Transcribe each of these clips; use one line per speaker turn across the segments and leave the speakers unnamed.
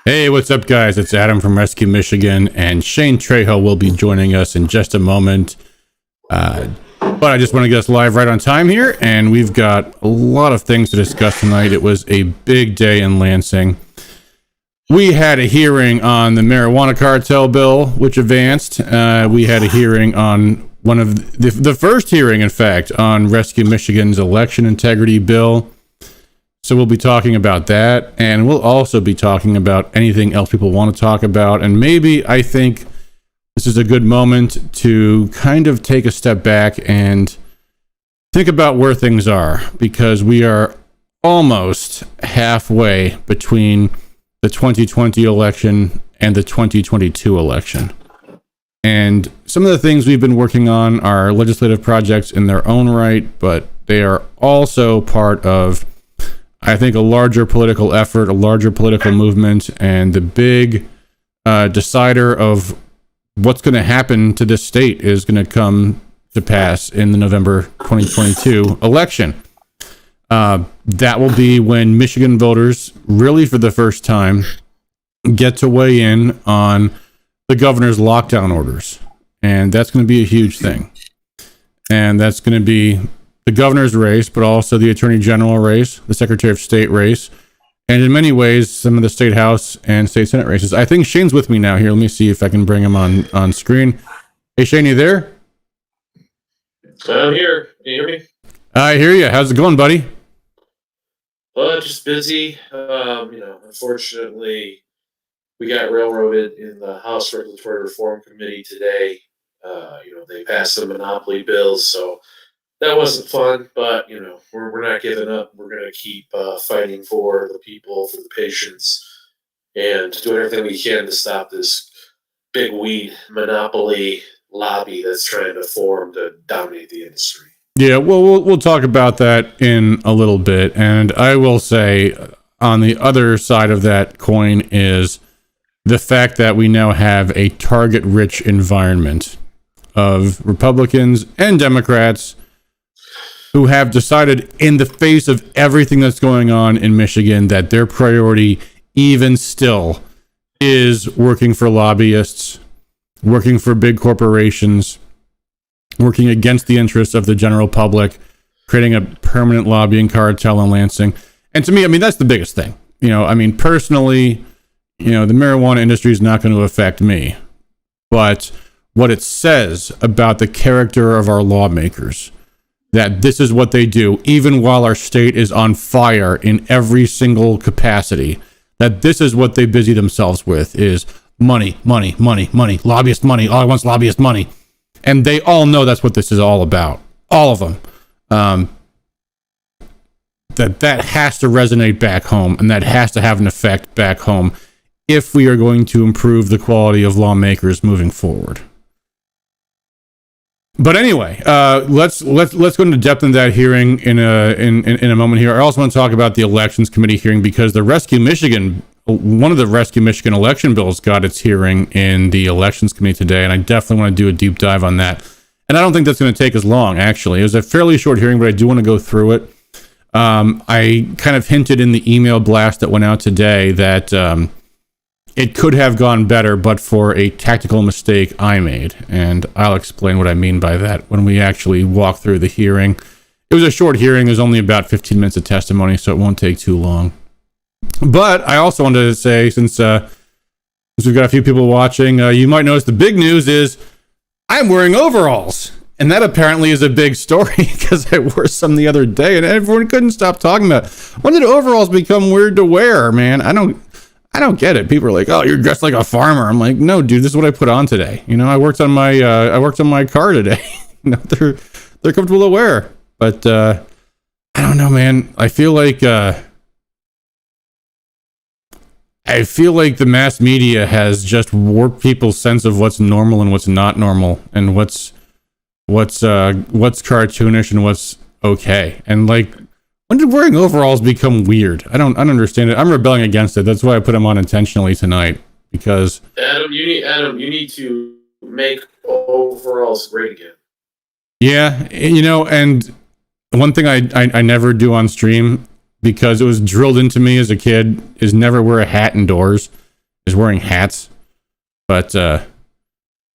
Hey, what's up, guys? It's Adam from Rescue Michigan, and Shane Trejo will be joining us in just a moment. But I just want to get us live right on time here, and we've got a lot of things to discuss tonight. It was a big day in Lansing. We had a hearing on the marijuana cartel bill, which advanced. We had a hearing on one of the first hearing, in fact, on Rescue Michigan's election integrity bill. So we'll be talking about that, and we'll also be talking about anything else people want to talk about. And maybe I think this is a good moment to kind of take a step back and think about where things are, because we are almost halfway between the 2020 election and the 2022 election. And some of the things we've been working on are legislative projects in their own right, but they are also part of, I think, a larger political effort, a larger political movement, and the big decider of what's going to happen to this state is going to come to pass in the November 2022 election. That will be when Michigan voters, really for the first time, get to weigh in on the governor's lockdown orders. And that's going to be a huge thing. And that's going to be the governor's race, but also the attorney general race, the secretary of state race, and in many ways, some of the state house and state senate races. I think Shane's with me now here. Let me see if I can bring him on screen. Hey, Shane, you there?
I'm here. Can you hear me?
I hear you. How's it going, buddy?
Well, just busy. Unfortunately, we got railroaded in the House Regulatory Reform Committee today. They passed the monopoly bills, so that wasn't fun, but we're not giving up. We're going to keep fighting for the people, for the patients, and doing everything we can to stop this big weed monopoly lobby that's trying to form to dominate the industry.
Yeah, well, we'll talk about that in a little bit, and I will say on the other side of that coin is the fact that we now have a target-rich environment of Republicans and Democrats who have decided, in the face of everything that's going on in Michigan, that their priority, even still, is working for lobbyists, working for big corporations, working against the interests of the general public, creating a permanent lobbying cartel in Lansing. And to me, that's the biggest thing. Personally, the marijuana industry is not going to affect me. But what it says about the character of our lawmakers, that this is what they do, even while our state is on fire in every single capacity, that this is what they busy themselves with, is money, money, money, money, lobbyist money. All I want is lobbyist money. And they all know that's what this is all about. All of them. That has to resonate back home, and that has to have an effect back home if we are going to improve the quality of lawmakers moving forward. But anyway, let's go into depth in that hearing in a moment here. I also want to talk about the elections committee hearing, because one of the Rescue Michigan election bills got its hearing in the elections committee today, and I definitely want to do a deep dive on that. And I don't think that's going to take as long, actually. It was a fairly short hearing, but I do want to go through it. I kind of hinted in the email blast that went out today that it could have gone better, but for a tactical mistake I made. And I'll explain what I mean by that when we actually walk through the hearing. It was a short hearing. There's only about 15 minutes of testimony, so it won't take too long. But I also wanted to say, since we've got a few people watching, you might notice the big news is I'm wearing overalls. And that apparently is a big story, because I wore some the other day and everyone couldn't stop talking about it. When did overalls become weird to wear, man? I don't get it. People are like, "Oh, you're dressed like a farmer." I'm like, "No, dude, this is what I put on today." I worked on my car today. They're comfortable to wear. But I don't know, man. I feel like the mass media has just warped people's sense of what's normal and what's not normal, and what's cartoonish and what's okay. And when did wearing overalls become weird? I don't understand it. I'm rebelling against it. That's why I put them on intentionally tonight, because
Adam, you need to make overalls great again.
Yeah, and one thing I never do on stream, because it was drilled into me as a kid, is never wear a hat indoors, is wearing hats. But I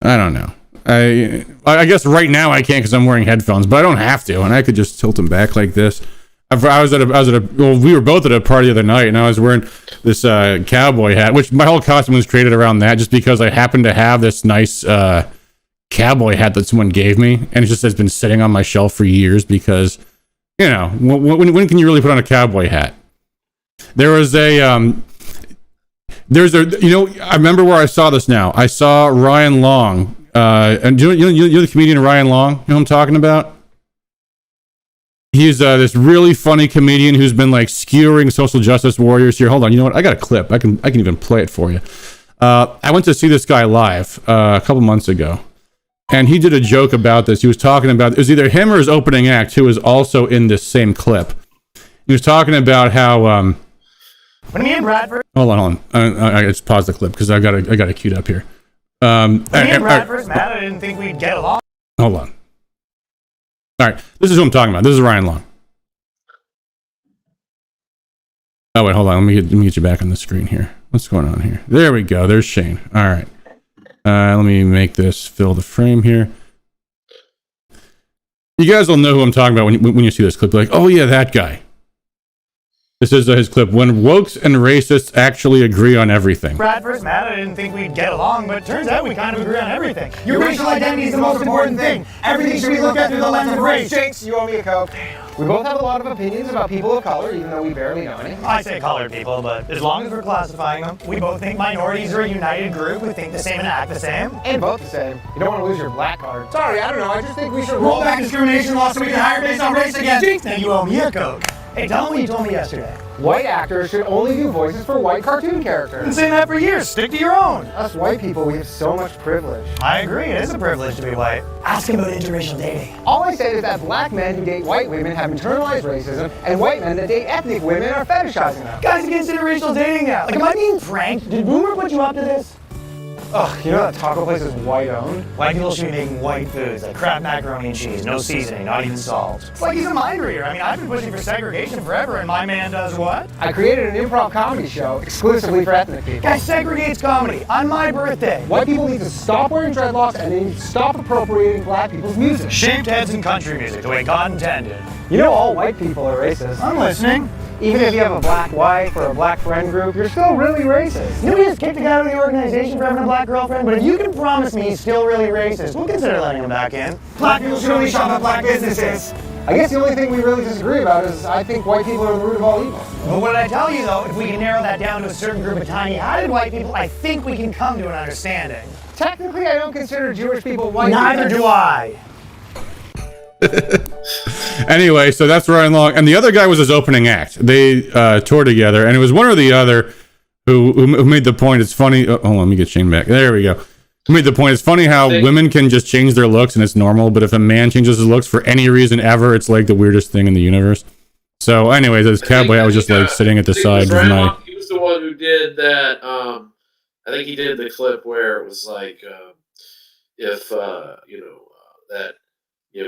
don't know. I guess right now I can't because I'm wearing headphones, but I don't have to, and I could just tilt them back like this. We were both at a party the other night, and I was wearing this cowboy hat, which my whole costume was created around that, just because I happened to have this nice cowboy hat that someone gave me, and it just has been sitting on my shelf for years because, you know, when can you really put on a cowboy hat? There's a, you know, I remember where I saw this now. I saw Ryan Long, and you know the comedian Ryan Long? You know what I'm talking about? He's this really funny comedian who's been like skewering social justice warriors here. Hold on, you know what? I got a clip. I can even play it for you. I went to see this guy live a couple months ago, and he did a joke about this. He was talking about, it was either him or his opening act, who was also in this same clip. He was talking about how
when me and Bradford.
Hold on. I just pause the clip because I got it queued up here.
When me and Brad first met, I didn't think we'd get along.
Hold on. All right, this is who I'm talking about. This is Ryan Long. Oh wait, hold on. Let me get you back on the screen here. What's going on here? There we go. There's Shane. All right. Let me make this fill the frame here. You guys will know who I'm talking about when you see this clip. Like, oh yeah, that guy. This is his clip. When wokes and racists actually agree on everything.
Brad first met, I didn't think we'd get along, but turns out we kind of agree on everything. Your racial identity is the most important thing. Everything should be looked at through the lens of race.
Jinx, you owe me a Coke. We both have a lot of opinions about people of color, even though we barely know any.
I say colored people, but as long as we're classifying them, we both think minorities are a united group who think the same and act the same.
And vote the same. You don't want to lose your black card. Sorry, I don't know. I just think we should
roll back discrimination laws so we can hire based on race again. Jinx, now you owe me a Coke. Hey, tell them what you told me yesterday.
White actors should only do voices for white cartoon characters.
Been saying that for years. Stick to your own.
Us white people, we have so much privilege.
I agree. It is a privilege to be white. Ask him about interracial dating.
All I said is that black men who date white women have internalized racism, and white men that date ethnic women are fetishizing them.
Guys against interracial dating now. Like, am I being pranked? Did Boomer put you up to this?
Ugh, you know that taco place is white-owned?
White people should be making white foods, like crab macaroni and cheese, no seasoning, not even salt. It's like he's a mind reader. I mean, I've been pushing for segregation forever, and my man does what?
I created an improv comedy show exclusively for ethnic people.
Guy segregates comedy on my birthday.
White people need to stop wearing dreadlocks, and they need to stop appropriating black people's music.
Shaved heads in country music, the way God intended.
You know all white people are racist.
I'm listening.
Even if you have a black wife or a black friend group, you're still really racist.
You know, we just kicked a guy out of the organization for having a black girlfriend, but if you can promise me he's still really racist, we'll consider letting him back in. Black people should only shop at black businesses.
I guess the only thing we really disagree about is I think white people are the root of all evil.
Well, what did I tell you, though? If we can narrow that down to a certain group of tiny-hatted white people, I think we can come to an understanding.
Technically, I don't consider Jewish people white.
Neither do I.
Anyway, so that's Ryan Long, and the other guy was his opening act. They toured together, and it was one or the other who made the point. It's funny. Oh, hold on, let me get Shane back. There we go. Who made the point? It's funny how women can just change their looks and it's normal, but if a man changes his looks for any reason ever, it's like the weirdest thing in the universe. So, anyways, this cowboy, I was just like sitting at the side of my.
He was the one who did that. I think he did the clip where it was like, if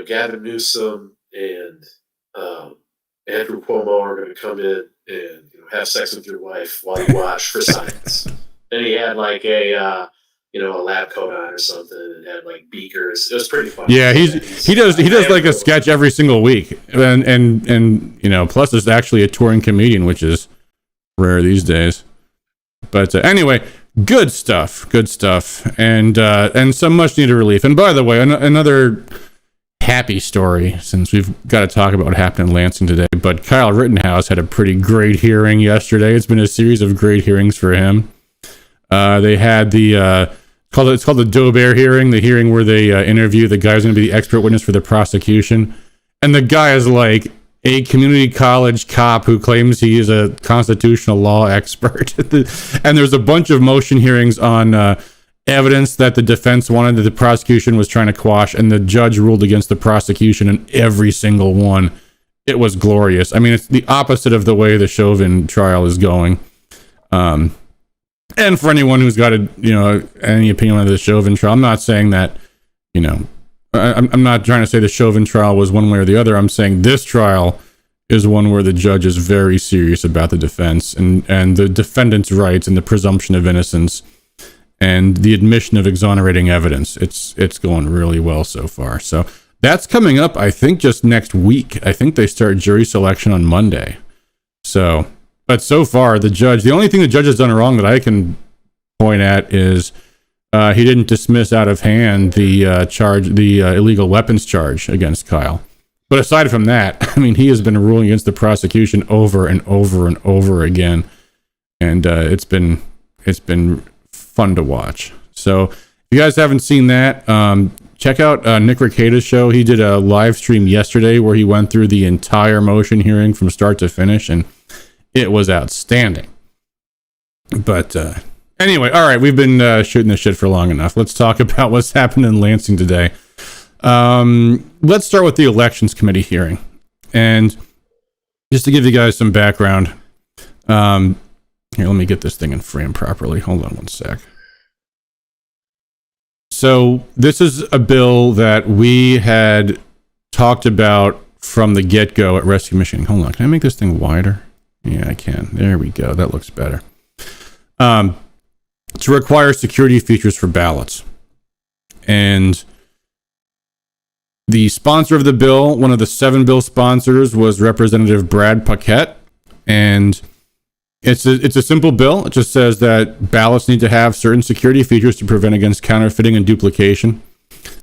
Gavin Newsom and Andrew Cuomo are going to come in and have sex with your wife while you watch for science. And he had like a lab coat on or something, and had like beakers. It was pretty fun.
Yeah, he does like a sketch every single week, and plus it's actually a touring comedian, which is rare these days. But anyway, good stuff, and some much needed relief. And by the way, another happy story, since we've got to talk about what happened in Lansing today, but Kyle Rittenhouse had a pretty great hearing yesterday. It's been a series of great hearings for him. They had it's called the Doe-Bear hearing, the hearing where they interview the guy who's going to be the expert witness for the prosecution. And the guy is like a community college cop who claims he is a constitutional law expert. And there's a bunch of motion hearings on evidence that the defense wanted that the prosecution was trying to quash, and the judge ruled against the prosecution in every single one. It was glorious. I mean, it's the opposite of the way the Chauvin trial is going. And for anyone who's got any opinion on the Chauvin trial, I'm not saying that, I'm not trying to say the Chauvin trial was one way or the other. I'm saying this trial is one where the judge is very serious about the defense and the defendant's rights and the presumption of innocence and the admission of exonerating evidence. It's going really well so far. So that's coming up, I think, just next week. I think they start jury selection on Monday. So, but so far, the only thing the judge has done wrong that I can point at is he didn't dismiss out of hand the illegal weapons charge against Kyle. But aside from that, I mean, he has been ruling against the prosecution over and over and over again, and it's been fun to watch. So if you guys haven't seen that, check out Nick Recounted show. He did a live stream yesterday where he went through the entire motion hearing from start to finish, and it was outstanding. But anyway, all right, we've been shooting this shit for long enough. Let's talk about what's happened in Lansing today. Let's start with the Elections Committee hearing. And just to give you guys some background, here, let me get this thing in frame properly. Hold on one sec. So this is a bill that we had talked about from the get-go at Rescue Mission. Hold on, can I make this thing wider? Yeah, I can. There we go. That looks better. To require security features for ballots. And the sponsor of the bill, one of the 7 bill sponsors, was Representative Brad Paquette. And it's a simple bill. It just says that ballots need to have certain security features to prevent against counterfeiting and duplication,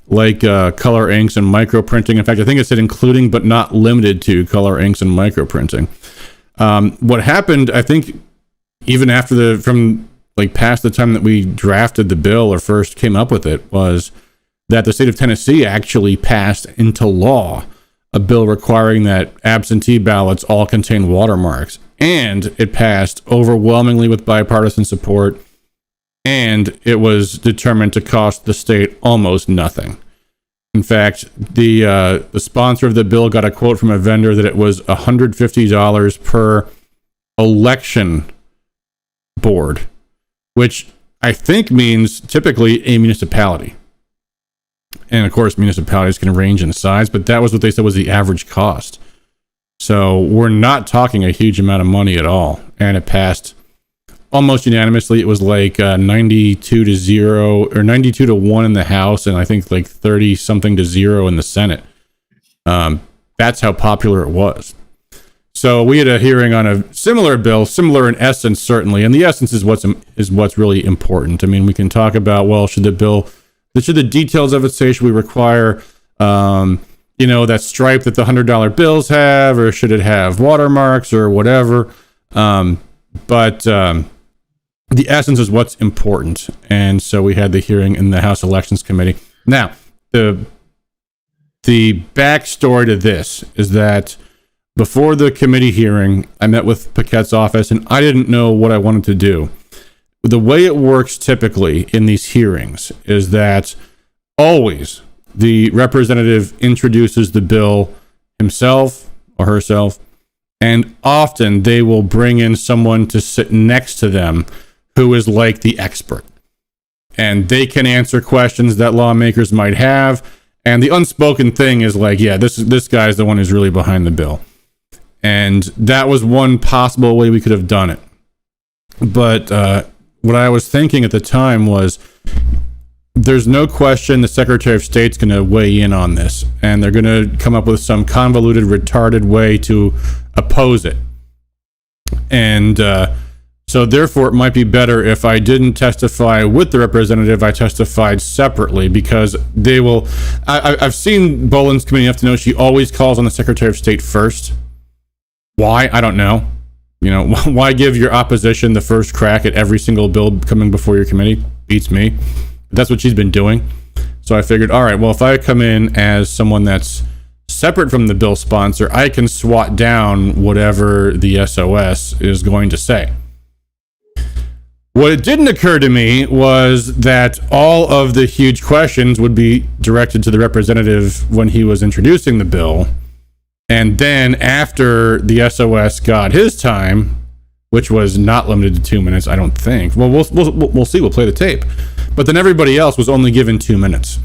like color inks and microprinting. In fact, I think it said including but not limited to color inks and microprinting. What happened, I think, even after past the time that we drafted the bill or first came up with it, was that the state of Tennessee actually passed into law a bill requiring that absentee ballots all contain watermarks. And it passed overwhelmingly with bipartisan support, and it was determined to cost the state almost nothing. In fact, the sponsor of the bill got a quote from a vendor that it was $150 per election board, which I think means typically a municipality. And of course, municipalities can range in size, but that was what they said was the average cost. So we're not talking a huge amount of money at all. And it passed almost unanimously. It was like 92-0 or 92-1 in the House, and I think like 30-something-0 in the Senate. That's how popular it was. So we had a hearing on a similar bill, similar in essence, certainly. And the essence is what's really important. I mean, we can talk about, well, should the details of it say, should we require that stripe that the $100 bills have, or should it have watermarks or whatever? But the essence is what's important. And so we had the hearing in the House Elections Committee. Now, the backstory to this is that before the committee hearing, I met with Paquette's office, and I didn't know what I wanted to do. The way it works typically in these hearings is that always the representative introduces the bill himself or herself, and often they will bring in someone to sit next to them who is like the expert. And they can answer questions that lawmakers might have. And the unspoken thing is like, yeah, this guy's the one who's really behind the bill. And that was one possible way we could have done it. But what I was thinking at the time was, there's no question the Secretary of State's going to weigh in on this, and they're going to come up with some convoluted, retarded way to oppose it. And so therefore, it might be better if I didn't testify with the representative, I testified separately, because they will... I've seen Boland's committee enough to know she always calls on the Secretary of State first. Why? I don't know. Why give your opposition the first crack at every single bill coming before your committee? Beats me. That's what she's been doing. So I figured, all right, well, if I come in as someone that's separate from the bill sponsor, I can swat down whatever the SOS is going to say. What it didn't occur to me was that all of the huge questions would be directed to the representative when he was introducing the bill. And then after the SOS got his time, which was not limited to 2 minutes, I don't think. Well, we'll see. We'll play the tape. But then everybody else was only given 2 minutes.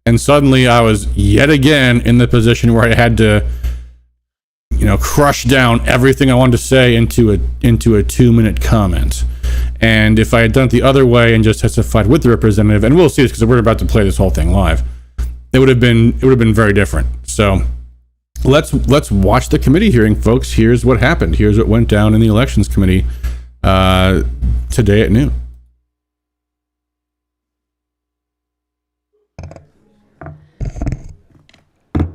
And suddenly I was yet again in the position where I had to crush down everything I wanted to say into a 2-minute comment. And if I had done it the other way and just testified with the representative, and we'll see this because we're about to play this whole thing live, it would have been very different. So let's watch the committee hearing, folks. Here's what happened. Here's what went down in the elections committee today at noon.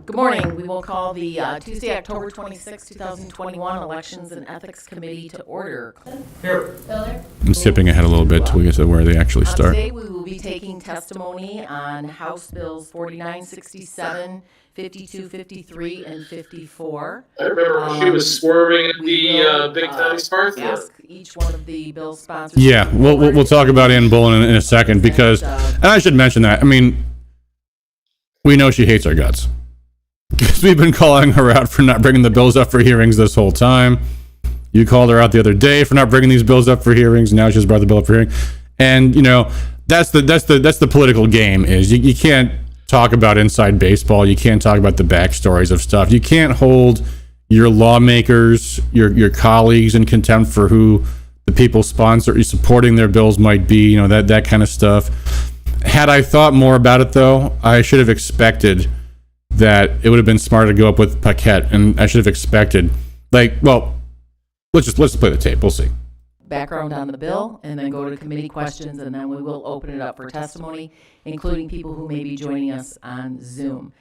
Good morning. We will call the Tuesday, October 26, 2021 Elections and Ethics Committee to order.
Here.
I'm skipping ahead a little bit till we get to where they actually start.
Today we will be taking testimony on House Bills 4967, 5253, and 54.
I remember when she was swerving at the Big Tommy Park.
Ask each one of the bill sponsors.
Yeah, we'll talk about Ann Bolin in a second because, and I should mention that, I mean, we know she hates our guts. Because we've been calling her out for not bringing the bills up for hearings this whole time. You called her out the other day for not bringing these bills up for hearings. Now she's brought the bill up for hearing. And, that's the political game is you can't talk about inside baseball. You can't talk about the backstories of stuff. You can't hold your lawmakers, your colleagues in contempt for who the people supporting their bills might be, that kind of stuff. Had I thought more about it, though, I should have expected that it would have been smarter to go up with Paquette, and I should have expected, let's play the tape. We'll see.
Background on the bill, and then go to committee questions, and then we will open it up for testimony, including people who may be joining us on Zoom.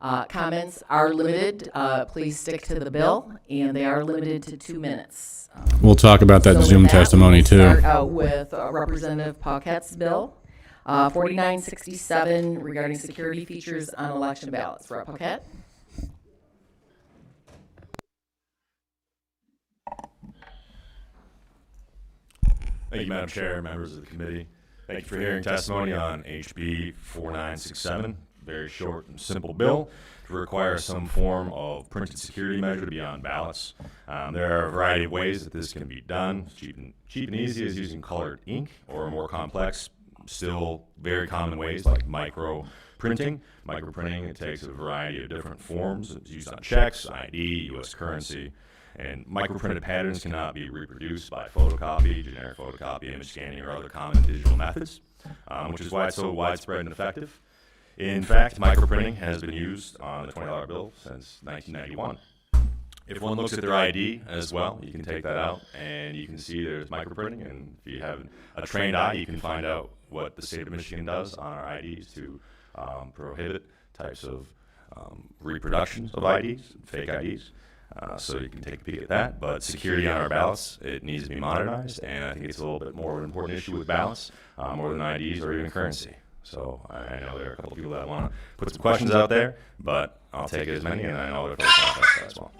Comments are limited. Please stick to the bill, and they are limited to 2 minutes.
We'll talk about that Zoom testimony, too.
Start out with Representative Paquette's bill. 4967 regarding security features on election ballots. Rep. Paquette.
Thank you, Madam Chair, members of the committee. Thank you for hearing testimony on HB 4967. Very short and simple bill to require some form of printed security measure to be on ballots. There are a variety of ways that this can be done. Cheap and easy is using colored ink, or more complex, still very common ways like micro printing. Microprinting, it takes a variety of different forms. It's used on checks, ID, U.S. currency, and microprinted patterns cannot be reproduced by photocopy, generic photocopy, image scanning, or other common digital methods, which is why it's so widespread and effective. In fact, microprinting has been used on the $20 bill since 1991. If one looks at their ID as well, you can take that out and you can see there's microprinting, and if you have a trained eye, you can find out what the state of Michigan does on our IDs to prohibit types of reproductions of IDs, fake IDs. So you can take a peek at that. But security on our ballots, it needs to be modernized, and I think it's a little bit more of an important issue with ballots, more than IDs or even currency. So I know there are a couple of people that want to put some questions out there, but I'll take as many, and I know there are folks out there as well.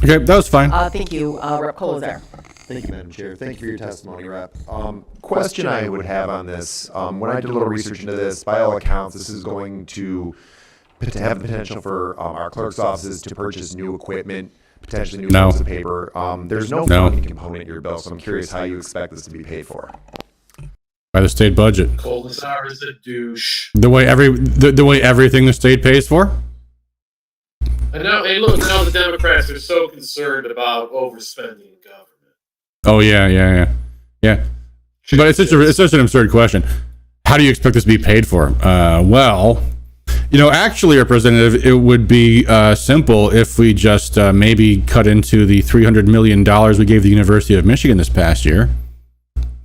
Okay, that was fine.
Thank you. Rep. Colazar.
Thank you, Madam Chair. Thank you for your testimony, Rep. Question I would have on this, when I did a little research into this, by all accounts, this is going to have the potential for our clerk's offices to purchase new equipment, potentially new rolls of paper. There's no funding component in your bill, so I'm curious how you expect this to be paid for.
By the state budget.
Colazar is a douche.
The way everything the state pays for?
And now the Democrats are so concerned about overspending in government.
Oh yeah. But it's such an absurd question. How do you expect this to be paid for? Well, actually, Representative, it would be simple if we just maybe cut into the $300 million we gave the University of Michigan this past year.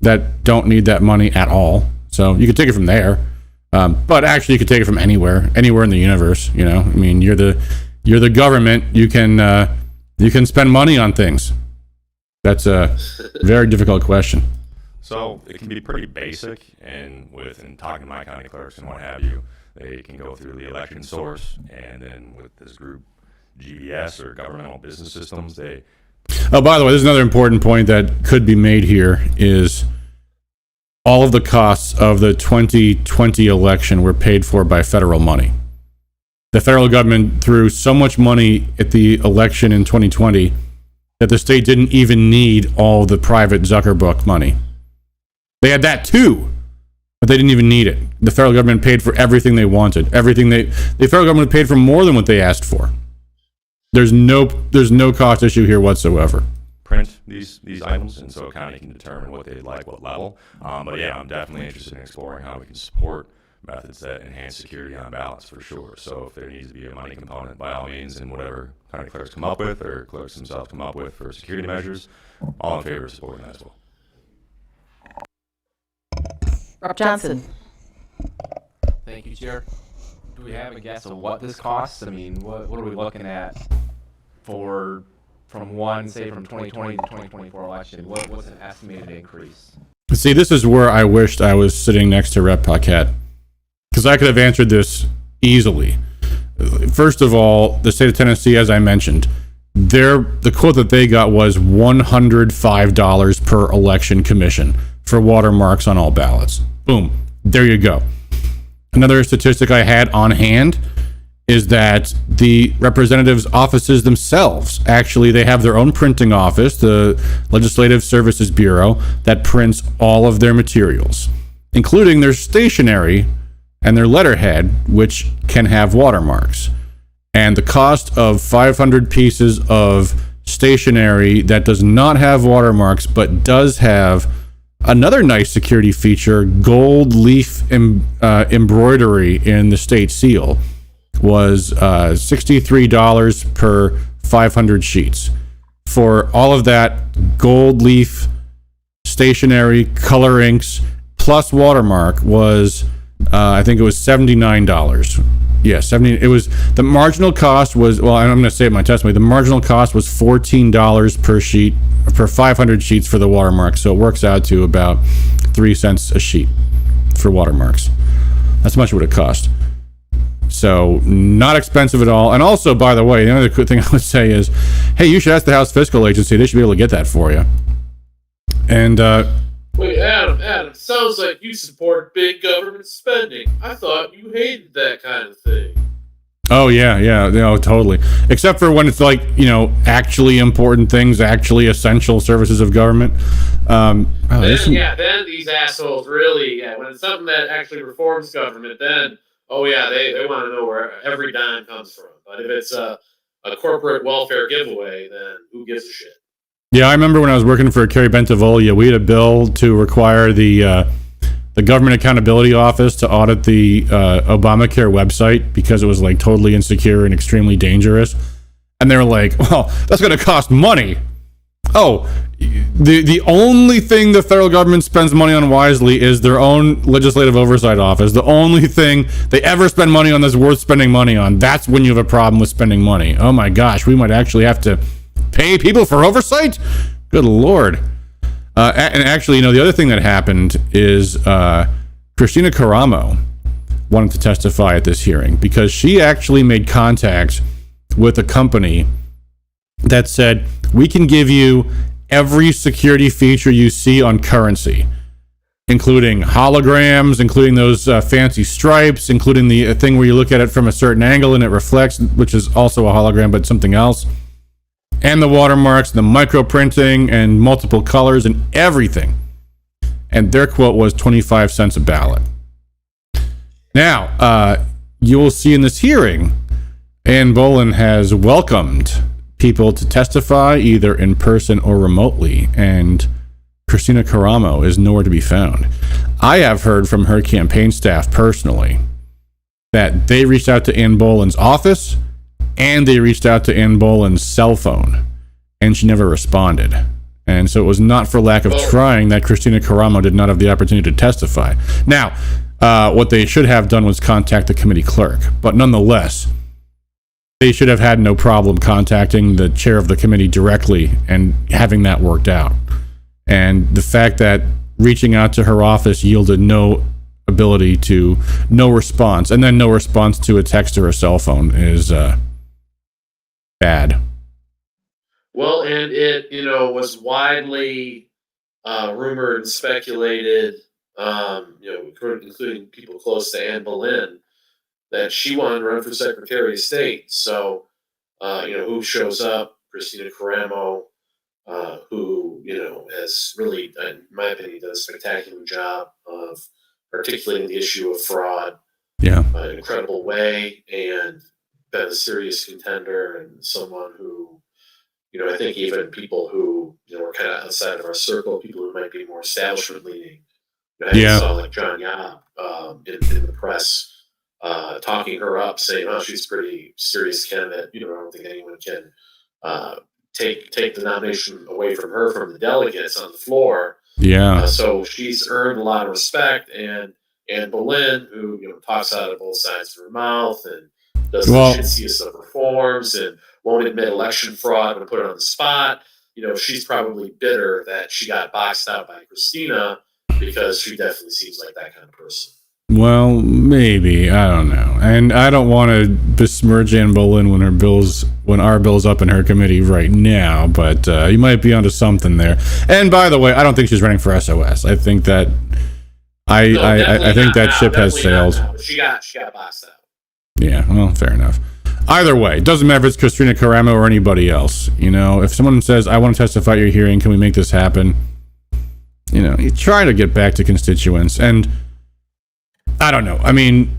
That don't need that money at all. So you could take it from there. But actually, you could take it from anywhere in the universe. I mean, you're the government. You can spend money on things. That's a very difficult question.
So it can be pretty basic, and talking to my county clerks and what have you, they can go through the election source, and then with this group, GBS or governmental business systems,
Oh, by the way, there's another important point that could be made here is all of the costs of the 2020 election were paid for by federal money. The federal government threw so much money at the election in 2020 that the state didn't even need all the private Zuckerbuck money. They had that too, but they didn't even need it. The federal government paid for everything they wanted. The federal government paid for more than what they asked for. There's no cost issue here whatsoever.
Print these items, and so county can determine what they'd like, what level. But yeah, I'm definitely interested in exploring how we can support methods that enhance security on ballots for sure. So if there needs to be a money component, by all means, and whatever county clerks come up with or clerks themselves come up with for security measures, all in favor of supporting that as well.
Rob Johnson.
Thank you, Chair. Do we have a guess of what this costs? I mean, what are we looking at for from 2020 to 2024 election? What's an estimated increase?
See, this is where I wished I was sitting next to Rep. Paquette, because I could have answered this easily. First of all, the state of Tennessee, as I mentioned, the quote that they got was $105 per election commission for watermarks on all ballots. Boom. There you go. Another statistic I had on hand is that the representatives' offices themselves, actually, they have their own printing office, the Legislative Services Bureau, that prints all of their materials, including their stationery and their letterhead, which can have watermarks. And the cost of 500 pieces of stationery that does not have watermarks but does have another nice security feature, gold leaf embroidery in the state seal, was $63 per 500 sheets. For all of that gold leaf stationery, color inks, plus watermark was, I think it was $79. Yeah, 70. It was, the marginal cost was, well, I'm going to say it in my testimony, the marginal cost was $14 per sheet, per 500 sheets for the watermark. So it works out to about 3 cents a sheet for watermarks. That's how much it would have cost. So not expensive at all. And also, by the way, the other good thing I would say is, hey, you should ask the House Fiscal Agency. They should be able to get that for you. And
wait, Adam, sounds like you support big government spending. I thought you hated that kind of thing.
oh yeah, no, totally. Except for when it's like, actually important things, actually essential services of government.
Then these assholes really, when it's something that actually reforms government, then they want to know where every dime comes from. But if it's a corporate welfare giveaway, then who gives a shit?
Yeah, I remember when I was working for Kerry Bentivoglio, we had a bill to require the Government Accountability Office to audit the Obamacare website because it was like totally insecure and extremely dangerous. And they were like, well, that's going to cost money. Oh, the only thing the federal government spends money on wisely is their own legislative oversight office. The only thing they ever spend money on that's worth spending money on. That's when you have a problem with spending money. Oh my gosh, we might actually have to pay people for oversight? Good Lord. And actually, the other thing that happened is Christina Caramo wanted to testify at this hearing because she actually made contact with a company that said, we can give you every security feature you see on currency, including holograms, including those fancy stripes, including the thing where you look at it from a certain angle and it reflects, which is also a hologram, but something else. And the watermarks, the micro printing, and multiple colors and everything. And their quote was 25 cents a ballot. Now, you will see in this hearing, Ann Bolin has welcomed people to testify either in person or remotely, and Christina Caramo is nowhere to be found. I have heard from her campaign staff personally that they reached out to Ann Bolin's office and they reached out to Ann Bolin's cell phone, and she never responded. And so it was not for lack of trying that Christina Caramo did not have the opportunity to testify. Now, what they should have done was contact the committee clerk, but nonetheless, they should have had no problem contacting the chair of the committee directly and having that worked out. And the fact that reaching out to her office yielded no response, and then no response to a text or a cell phone is bad.
Well, and it, was widely rumored and speculated, including people close to Ann Boleyn, that she wanted to run for Secretary of State. So, who shows up? Christina Caramo, who, has really, in my opinion, done a spectacular job of articulating the issue of fraud in an incredible way. And, been a serious contender and someone who, I think even people who, are kind of outside of our circle, people who might be more establishment leaning, I saw like John Yob in the press talking her up, saying, "Oh, she's a pretty serious candidate. I don't think anyone can take the nomination away from her from the delegates on the floor."
Yeah.
So she's earned a lot of respect, and Boleyn, who talks out of both sides of her mouth and does the shittiest of reforms and won't admit election fraud and put it on the spot. She's probably bitter that she got boxed out by Christina, because she definitely seems like that kind of person.
Well, maybe, I don't know, and I don't want to besmirch Anne Boleyn when our bill's up in her committee right now, but you might be onto something there. And by the way, I don't think she's running for SOS. I think that I think that ship has sailed.
She got boxed out.
Yeah, well, fair enough. Either way, it doesn't matter if it's Christina Caramo or anybody else. If someone says, "I want to testify at your hearing, can we make this happen?" You try to get back to constituents. And I don't know. I mean,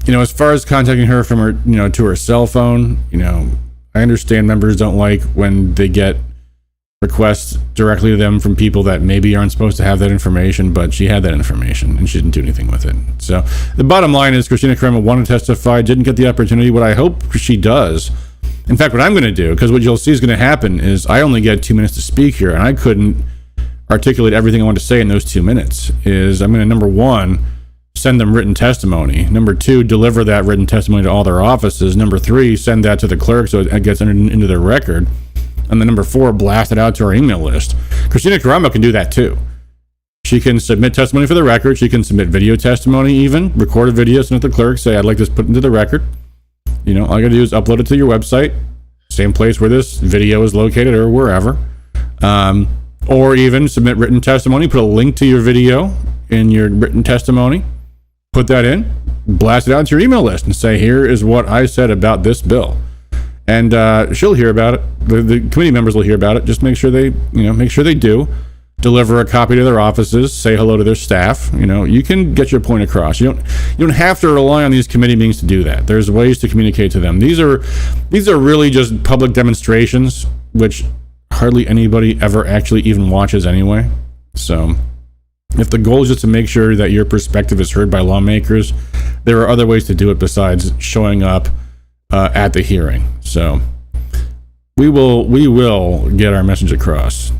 as far as contacting her from her, to her cell phone, I understand members don't like when they get requests directly to them from people that maybe aren't supposed to have that information, but she had that information and she didn't do anything with it. So the bottom line is Christina Caramo wanted to testify, didn't get the opportunity. What I hope she does, in fact, what I'm going to do, because what you'll see is going to happen is I only get 2 minutes to speak here, and I couldn't articulate everything I want to say in those 2 minutes, is I'm going to, number one, send them written testimony. Number two, deliver that written testimony to all their offices. Number three, send that to the clerk so it gets entered into their record. And then number four, blast it out to our email list. Christina Caramo can do that too. She can submit testimony for the record. She can submit video testimony even, record a video, send it to the clerk, say, "I'd like this put into the record." All you gotta do is upload it to your website, same place where this video is located or wherever. Or even submit written testimony, put a link to your video in your written testimony, put that in, blast it out to your email list and say, "Here is what I said about this bill." And she'll hear about it. The committee members will hear about it. Just make sure they do. Deliver a copy to their offices, say hello to their staff. You can get your point across. You don't have to rely on these committee meetings to do that. There's ways to communicate to them. These are really just public demonstrations, which hardly anybody ever actually even watches anyway. So if the goal is just to make sure that your perspective is heard by lawmakers, there are other ways to do it besides showing up at the hearing. So we will get our message across.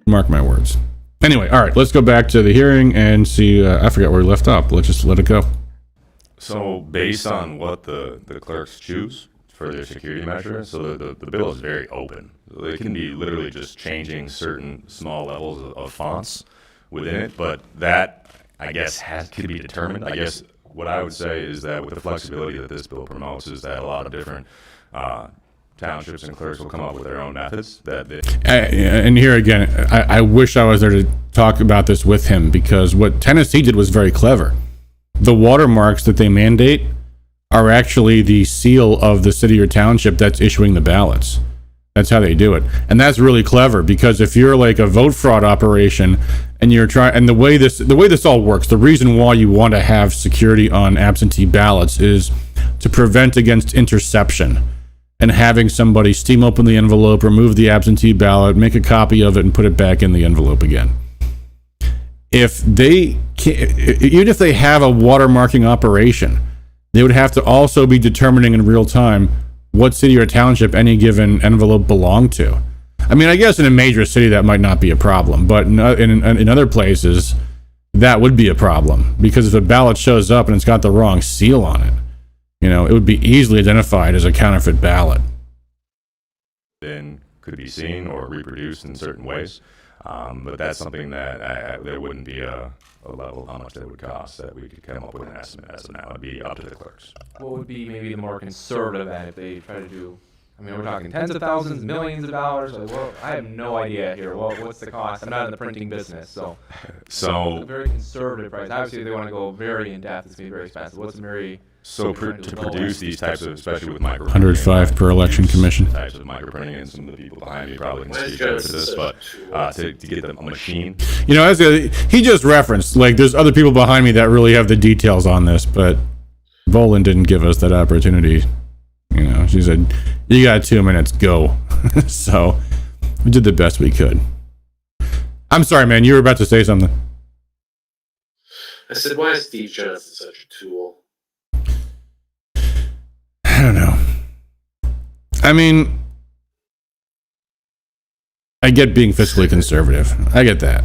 Mark my words. Anyway, all right, let's go back to the hearing and see. I forgot where we left off. Let's just let it go.
So based on what the clerks choose for their security measure, so the bill is very open. It can be literally just changing certain small levels of fonts within it, but that, I guess, could be determined. I guess what I would say is that with the flexibility that this bill promotes is that a lot of different townships and clerks will come up with their own methods.
And here again, I wish I was there to talk about this with him, because what Tennessee did was very clever. The watermarks that they mandate are actually the seal of the city or township that's issuing the ballots. That's how they do it. And that's really clever, because if you're like a vote fraud operation and you're trying, and the way this all works, the reason why you want to have security on absentee ballots is to prevent against interception and having somebody steam open the envelope, remove the absentee ballot, make a copy of it, and put it back in the envelope again. Even if they have a watermarking operation, they would have to also be determining in real time what city or township any given envelope belonged to. I mean, I guess in a major city that might not be a problem, but in other places that would be a problem, because if a ballot shows up and it's got the wrong seal on it, it would be easily identified as a counterfeit ballot.
Then could be seen or reproduced in certain ways, but that's something that there wouldn't be a level of how much that would cost that we could come up with an estimate as of now. It'd be up to the clerks.
What would be maybe the more conservative end if they try to do? I mean, we're talking tens of thousands, millions of dollars. Like, well, I have no idea here. Well, what's the cost? I'm not in the printing business, so a very conservative price. Obviously, if they want to go very in depth, it's going to be very expensive. What's a very
to produce these types of, especially with microprinting,
105 per election commission.
Types of microprinting, and some of the people behind me probably can speak better to this, but to get them a machine.
As he just referenced, like, there's other people behind me that really have the details on this, but Boland didn't give us that opportunity You know, she said, "You got 2 minutes, go." So we did the best we could. I'm sorry, man. You were about to say something.
I said, why is Steve Johnson such a tool?
I don't know. I mean, I get being fiscally conservative. I get that.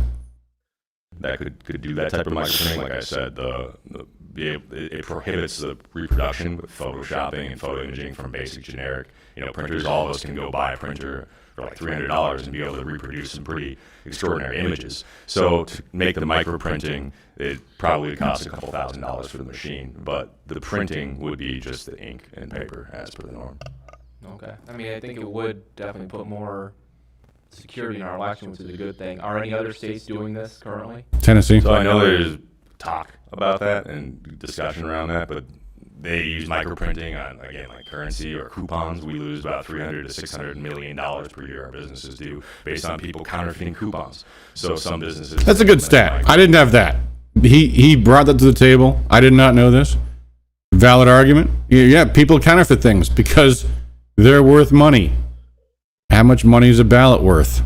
That could do that type of microprint. Like I said, it prohibits the reproduction with photoshopping and photo imaging from basic generic. Printers. All of us can go buy a printer for like $300 and be able to reproduce some pretty extraordinary images. So to make the microprinting, it probably would cost a couple $1,000s for the machine, but the printing would be just the ink and paper as per the norm.
Okay. I mean, I think it would definitely put more security in our election, which is a good thing. Are any other states doing this currently?
Tennessee.
So I know there's talk about that and discussion around that, but they use microprinting on, again, like currency or coupons. We lose about $300 to $600 million per year, our businesses do, based on people counterfeiting coupons. So some businesses...
That's a good stat. I didn't have that. He brought that to the table. I did not know this. Valid argument. Yeah, people counterfeit things because they're worth money. How much money is a ballot worth?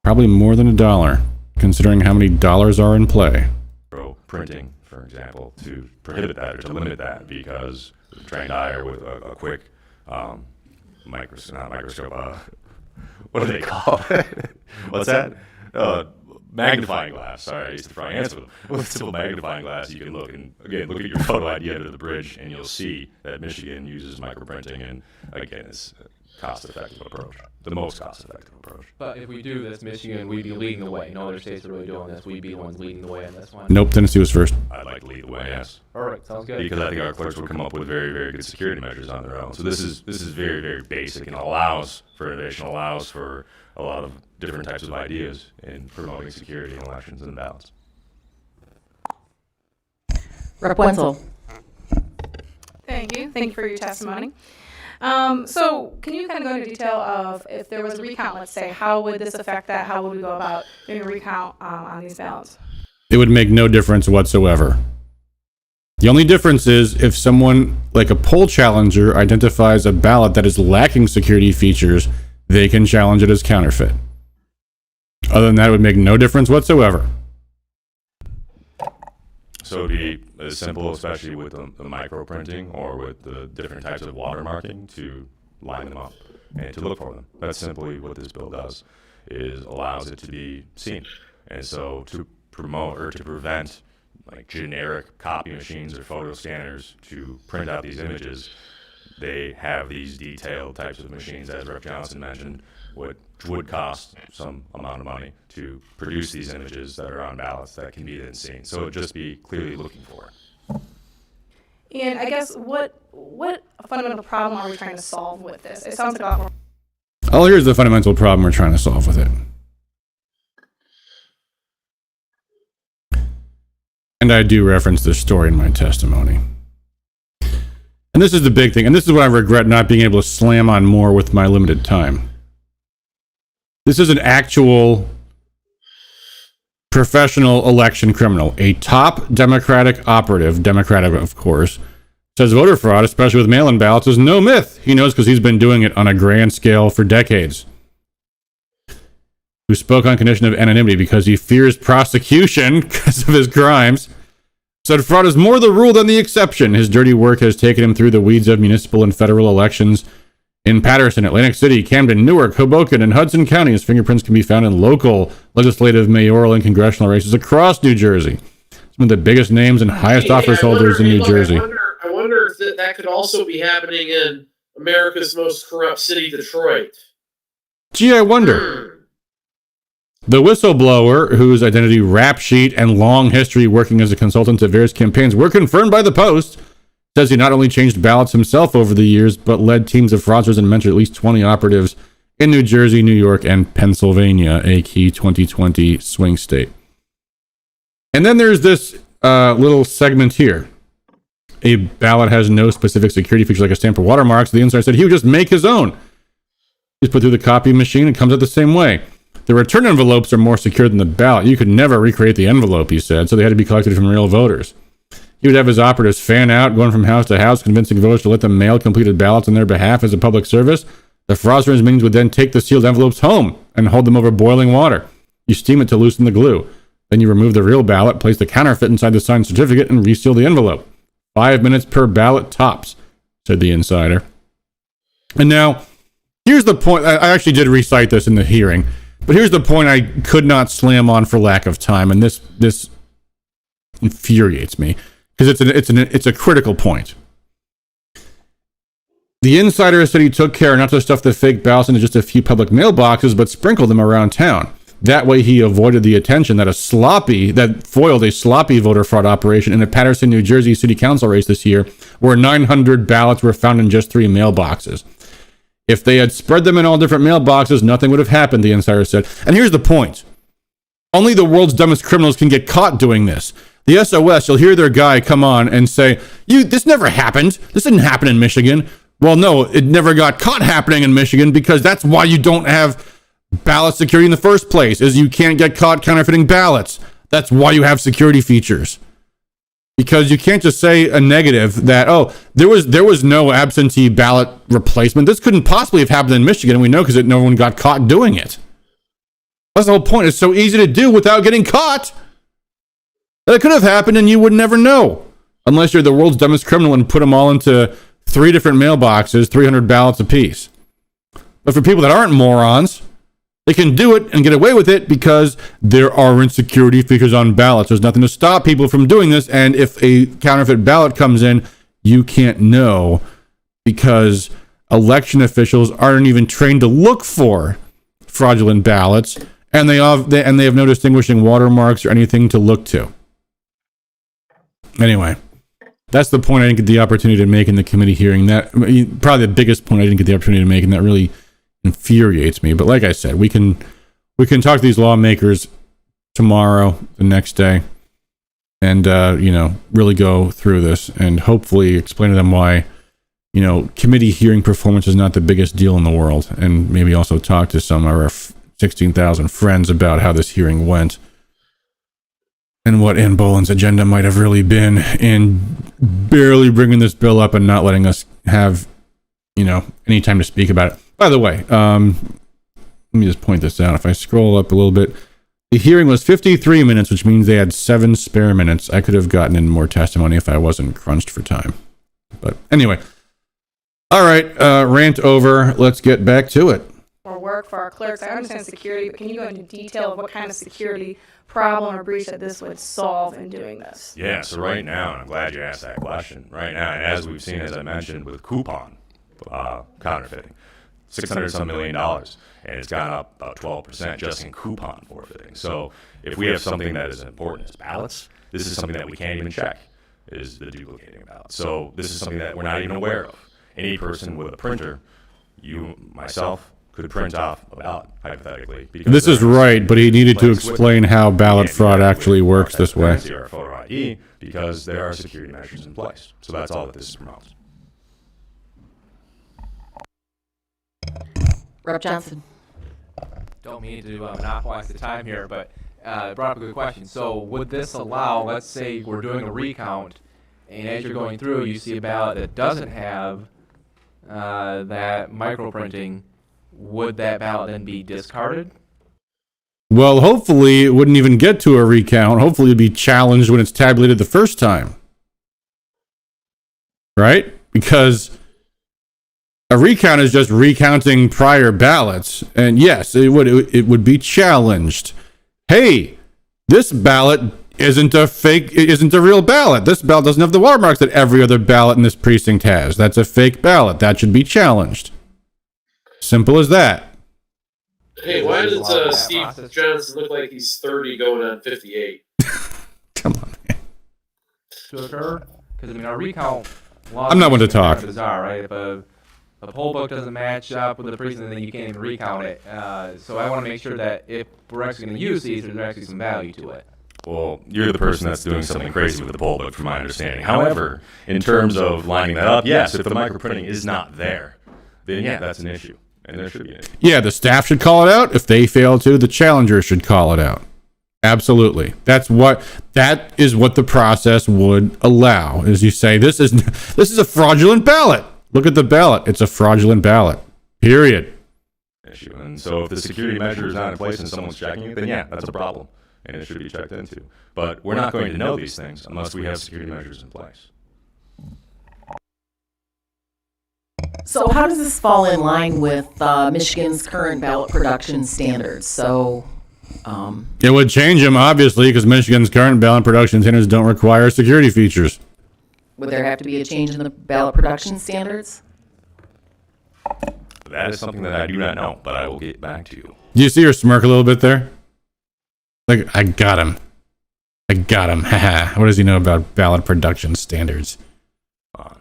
Probably more than $1, considering how many dollars are in play.
Printing, for example, to prohibit that or to limit that, because a trained eye or with a quick microscope, what do they call it? What's that? Magnifying glass. Sorry, I used to try and answer them. With a simple magnifying glass, you can look at your photo ID under the bridge, and you'll see that Michigan uses microprinting, and again, it's a cost-effective approach, the most cost-effective approach.
But if we do this, Michigan, we'd be leading the way. No other states are really doing this. We'd be the ones leading the way on this one.
Nope, Tennessee was first.
I'd like to lead the way, yes.
All right, sounds good.
Because I think our clerks would come up with very, very good security measures on their own. So this is very, very basic and allows for innovation, allows for a lot of different types of ideas in promoting security in elections and ballots.
Rep. Wenzel.
Thank you. Thank you for your testimony. So can you kind of go into detail of if there was a recount, let's say, how would this affect that? How would we go about doing a recount on these ballots?
It would make no difference whatsoever. The only difference is if someone, like a poll challenger, identifies a ballot that is lacking security features, they can challenge it as counterfeit. Other than that, it would make no difference whatsoever.
So it'd be as simple, especially with the micro printing or with the different types of watermarking, to line them up and to look for them. That's simply what this bill does, is allows it to be seen. And so to promote or to prevent like generic copy machines or photo scanners to print out these images, they have these detailed types of machines, as Rep. Johnson mentioned, which would cost some amount of money to produce these images that are on ballots that can be then seen. So it would just be clearly looking for it.
And I guess what fundamental problem are we trying to solve with this? It sounds like a lot more.
Oh, here's the fundamental problem we're trying to solve with it. And I do reference this story in my testimony. And this is the big thing, and this is what I regret not being able to slam on more with my limited time. This is an actual professional election criminal, a top Democratic operative, Democratic of course, says voter fraud, especially with mail-in ballots, is no myth. He knows because he's been doing it on a grand scale for decades. Who spoke on condition of anonymity because he fears prosecution because of his crimes. Said fraud is more the rule than the exception. His dirty work has taken him through the weeds of municipal and federal elections. In Patterson, Atlantic City, Camden, Newark, Hoboken, and Hudson County, his fingerprints can be found in local, legislative, mayoral, and congressional races across New Jersey. Some of the biggest names and highest office holders in New Jersey.
I wonder if that could also be happening in America's most corrupt city, Detroit.
Gee, I wonder. The whistleblower, whose identity, rap sheet, and long history working as a consultant to various campaigns were confirmed by the Post, says he not only changed ballots himself over the years, but led teams of fraudsters and mentored at least 20 operatives in New Jersey, New York, and Pennsylvania, a key 2020 swing state. And then there's this little segment here. A ballot has no specific security feature like a stamp or watermark, so the insider said he would just make his own. He's put through the copy machine and comes out the same way. The return envelopes are more secure than the ballot. You could never recreate the envelope, he said, so they had to be collected from real voters. He would have his operatives fan out, going from house to house, convincing voters to let them mail completed ballots on their behalf as a public service. The fraudsters' minions would then take the sealed envelopes home and hold them over boiling water. You steam it to loosen the glue. Then you remove the real ballot, place the counterfeit inside the signed certificate, and reseal the envelope. 5 minutes per ballot tops, said the insider. And now, here's the point. I actually did recite this in the hearing, but here's the point I could not slam on for lack of time, and this infuriates me because it's a critical point. The insider said he took care not to stuff the fake ballots into just a few public mailboxes, but sprinkle them around town. That way he avoided the attention that foiled a sloppy voter fraud operation in a Patterson, New Jersey city council race this year, where 900 ballots were found in just 3 mailboxes. If they had spread them in all different mailboxes, nothing would have happened, the insider said. And here's the point. Only the world's dumbest criminals can get caught doing this. The SOS, you'll hear their guy come on and say, this never happened. This didn't happen in Michigan. Well, no, it never got caught happening in Michigan because that's why you don't have ballot security in the first place, is you can't get caught counterfeiting ballots. That's why you have security features. Because you can't just say a negative that, there was no absentee ballot replacement. This couldn't possibly have happened in Michigan, and we know because no one got caught doing it. That's the whole point. It's so easy to do without getting caught that it could have happened and you would never know. Unless you're the world's dumbest criminal and put them all into 3 different mailboxes, 300 ballots apiece. But for people that aren't morons, they can do it and get away with it because there aren't security features on ballots. There's nothing to stop people from doing this. And if a counterfeit ballot comes in, you can't know because election officials aren't even trained to look for fraudulent ballots, and they have no distinguishing watermarks or anything to look to. Anyway, that's the point I didn't get the opportunity to make in the committee hearing. Probably the biggest point I didn't get the opportunity to make, and that really infuriates me. But like I said, we can talk to these lawmakers tomorrow, the next day, and really go through this and hopefully explain to them why committee hearing performance is not the biggest deal in the world, and maybe also talk to some of our 16,000 friends about how this hearing went and what Ann Boland's agenda might have really been in barely bringing this bill up and not letting us have any time to speak about it. By the way, let me just point this out. If I scroll up a little bit, the hearing was 53 minutes, which means they had 7 spare minutes. I could have gotten in more testimony if I wasn't crunched for time. But anyway, all right, rant over. Let's get back to it.
Or work for our clerks. I understand security, but can you go into detail of what kind of security problem or breach that this would solve in doing this?
Yeah, so right now, and I'm glad you asked that question, right now, and as we've seen, as I mentioned, with coupon counterfeiting, $600 million, and it's gone up about 12% just in coupon forfeiting. So if we have something that is important as ballots, this is something that we can't even check, is the duplicating ballots. So this is something that we're not even aware of. Any person with a printer, myself, could print off a ballot, hypothetically.
This is right, but he needed to explain how ballot fraud actually works this way.
Or photo ID, because there are security measures in place. So that's all that this promotes.
Rep. Johnson.
Don't mean to monopolize the time here, but brought up a good question. So would this allow, let's say we're doing a recount, and as you're going through, you see a ballot that doesn't have that microprinting, would that ballot then be discarded?
Well, hopefully it wouldn't even get to a recount. Hopefully it'd be challenged when it's tabulated the first time. Right? Because a recount is just recounting prior ballots. And yes, it would be challenged. Hey, this ballot isn't a real ballot. This ballot doesn't have the watermarks that every other ballot in this precinct has. That's a fake ballot. That should be challenged. Simple as that.
Hey, why does Steve Johnson look like he's 30 going on 58?
Come on, man.
To occur? Because, our recount...
I'm not one to talk.
Bizarre, right? If a poll book doesn't match up with the precinct, then you can't even recount it. So I want to make sure that if we're actually going to use these, there's actually some value to it.
Well, you're the person that's doing something crazy with the poll book, from my understanding. However, in terms of lining that up, yes, if the microprinting is not there, then yeah, that's an issue. And there should be an issue.
Yeah, the staff should call it out. If they fail to, the challenger should call it out. Absolutely. That is what the process would allow. Is you say this is a fraudulent ballot. Look at the ballot. It's a fraudulent ballot. Period.
Issue. And so if the security measure is not in place and someone's checking it, then yeah, that's a problem, and it should be checked into. But we're not going to know these things unless we have security measures in place.
So how does this fall in line with Michigan's current ballot production standards? So
it would change them, obviously, because Michigan's current ballot production standards don't require security features.
would there have to be a change in the ballot production standards?
That is something that I do not know, but I will get back to you.
Do you see her smirk a little bit there? Like, I got him. Haha. What does he know about ballot production standards?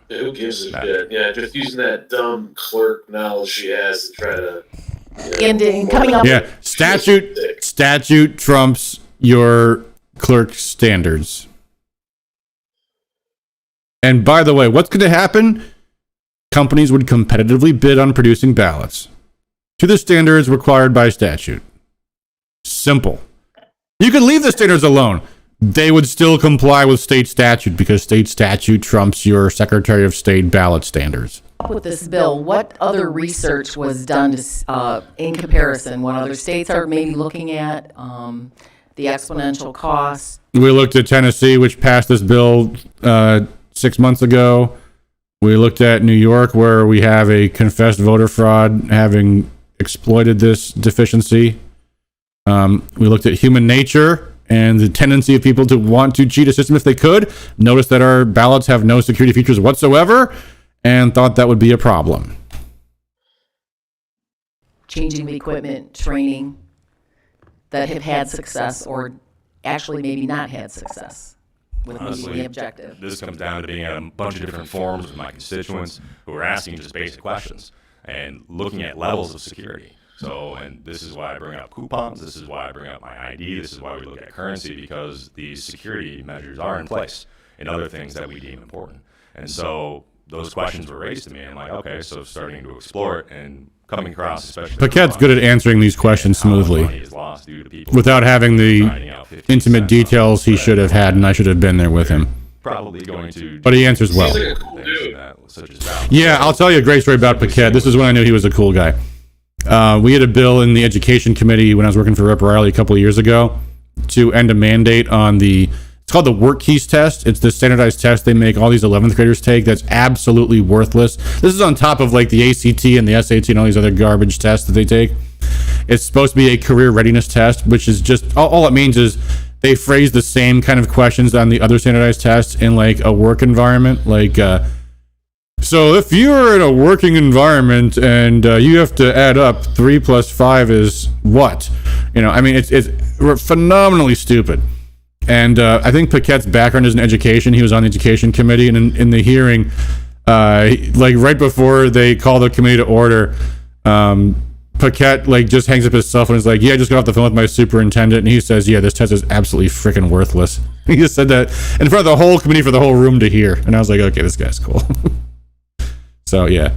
Who gives a shit? Yeah, just using that dumb clerk knowledge she has to try to.
And coming up.
Yeah, statute trumps your clerk standards. And by the way, what's going to happen? Companies would competitively bid on producing ballots to the standards required by statute. Simple. You could leave the standards alone. They would still comply with state statute because state statute trumps your Secretary of State ballot standards.
With this bill, what other research was done to, in comparison? What other states are maybe looking at the exponential cost?
We looked at Tennessee, which passed this bill 6 months ago. We looked at New York, where we have a confessed voter fraud having exploited this deficiency. We looked at human nature and the tendency of people to want to cheat a system if they could. Notice that our ballots have no security features whatsoever, and thought that would be a problem.
Changing the equipment, training that have had success or actually maybe not had success with meeting the objective.
This comes down to being at a bunch of different forums with my constituents who are asking just basic questions and looking at levels of security. So, and this is why I bring up coupons, this is why I bring up my ID, this is why we look at currency, because these security measures are in place and other things that we deem important. And so those questions were raised to me, and I'm like, okay, so starting to explore it and coming across, especially...
Paquette's good at answering these questions smoothly without having the intimate details he should have had, and I should have been there with him.
Probably going to...
But he answers well.
He's like a cool dude.
Yeah, I'll tell you a great story about Paquette. This is when I knew he was a cool guy. We had a bill in the Education Committee when I was working for Rep. Riley a couple of years ago to end a mandate on it's called the work keys test. It's the standardized test they make all these 11th graders take that's absolutely worthless. This is on top of like the ACT and the SAT and all these other garbage tests that they take. It's supposed to be a career readiness test, which is just, all it means is they phrase the same kind of questions on the other standardized tests in like a work environment. Like, so if you're in a working environment and you have to add up 3 + 5 is what? You know, I mean, it's phenomenally stupid. And I think Paquette's background is in education. He was on the Education Committee, and in the hearing, like right before they call the committee to order, Paquette like just hangs up his cell phone and is like, yeah, I just got off the phone with my superintendent, and he says, yeah, this test is absolutely freaking worthless. He just said that in front of the whole committee for the whole room to hear. And I was like, okay, this guy's cool. So yeah,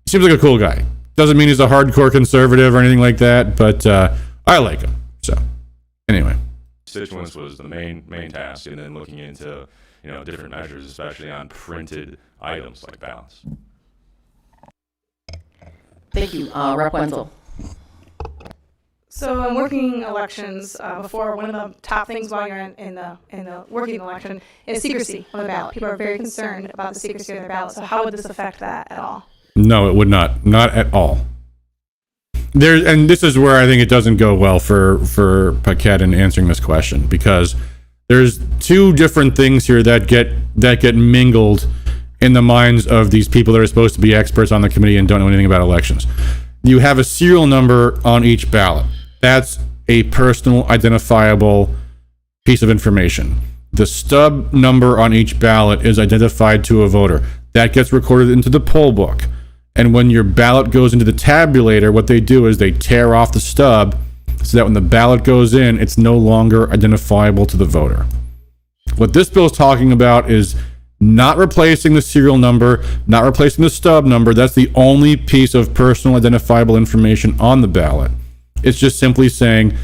seems like a cool guy. Doesn't mean he's a hardcore conservative or anything like that, but I like him. So anyway,
constituents was the main task, and then looking into different measures, especially on printed items like ballots.
Thank you, Rep. Wenzel.
So in working elections, before, one of the top things while you're in the working election is secrecy on the ballot. People are very concerned about the secrecy of their ballot. So how would this affect that at all?
No, it would not. Not at all. And this is where I think it doesn't go well for Paquette in answering this question, because there's two different things here that get mingled in the minds of these people that are supposed to be experts on the committee and don't know anything about elections. You have a serial number on each ballot. That's a personal identifiable piece of information. The stub number on each ballot is identified to a voter. That gets recorded into the poll book. And when your ballot goes into the tabulator, what they do is they tear off the stub so that when the ballot goes in, it's no longer identifiable to the voter. What this bill is talking about is not replacing the serial number, not replacing the stub number. That's the only piece of personal identifiable information on the ballot. It's just simply saying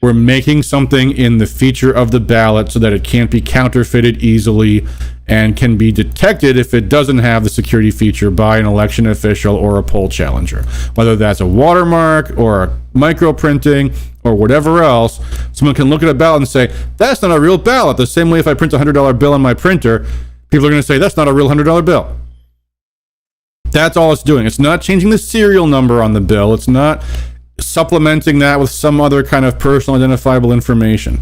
We're making something in the feature of the ballot so that it can't be counterfeited easily and can be detected if it doesn't have the security feature by an election official or a poll challenger. Whether that's a watermark or a micro printing or whatever else, someone can look at a ballot and say, that's not a real ballot. The same way if I print a $100 bill on my printer, people are going to say, that's not a real $100 bill. That's all it's doing. It's not changing the serial number on the bill. It's not supplementing that with some other kind of personal identifiable information.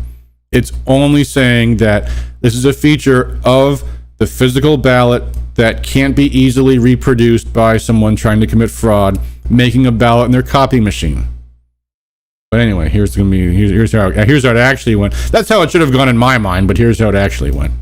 It's only saying that this is a feature of the physical ballot that can't be easily reproduced by someone trying to commit fraud, making a ballot in their copy machine. But anyway, here's how it actually went. That's how it should have gone in my mind, but here's how it actually went.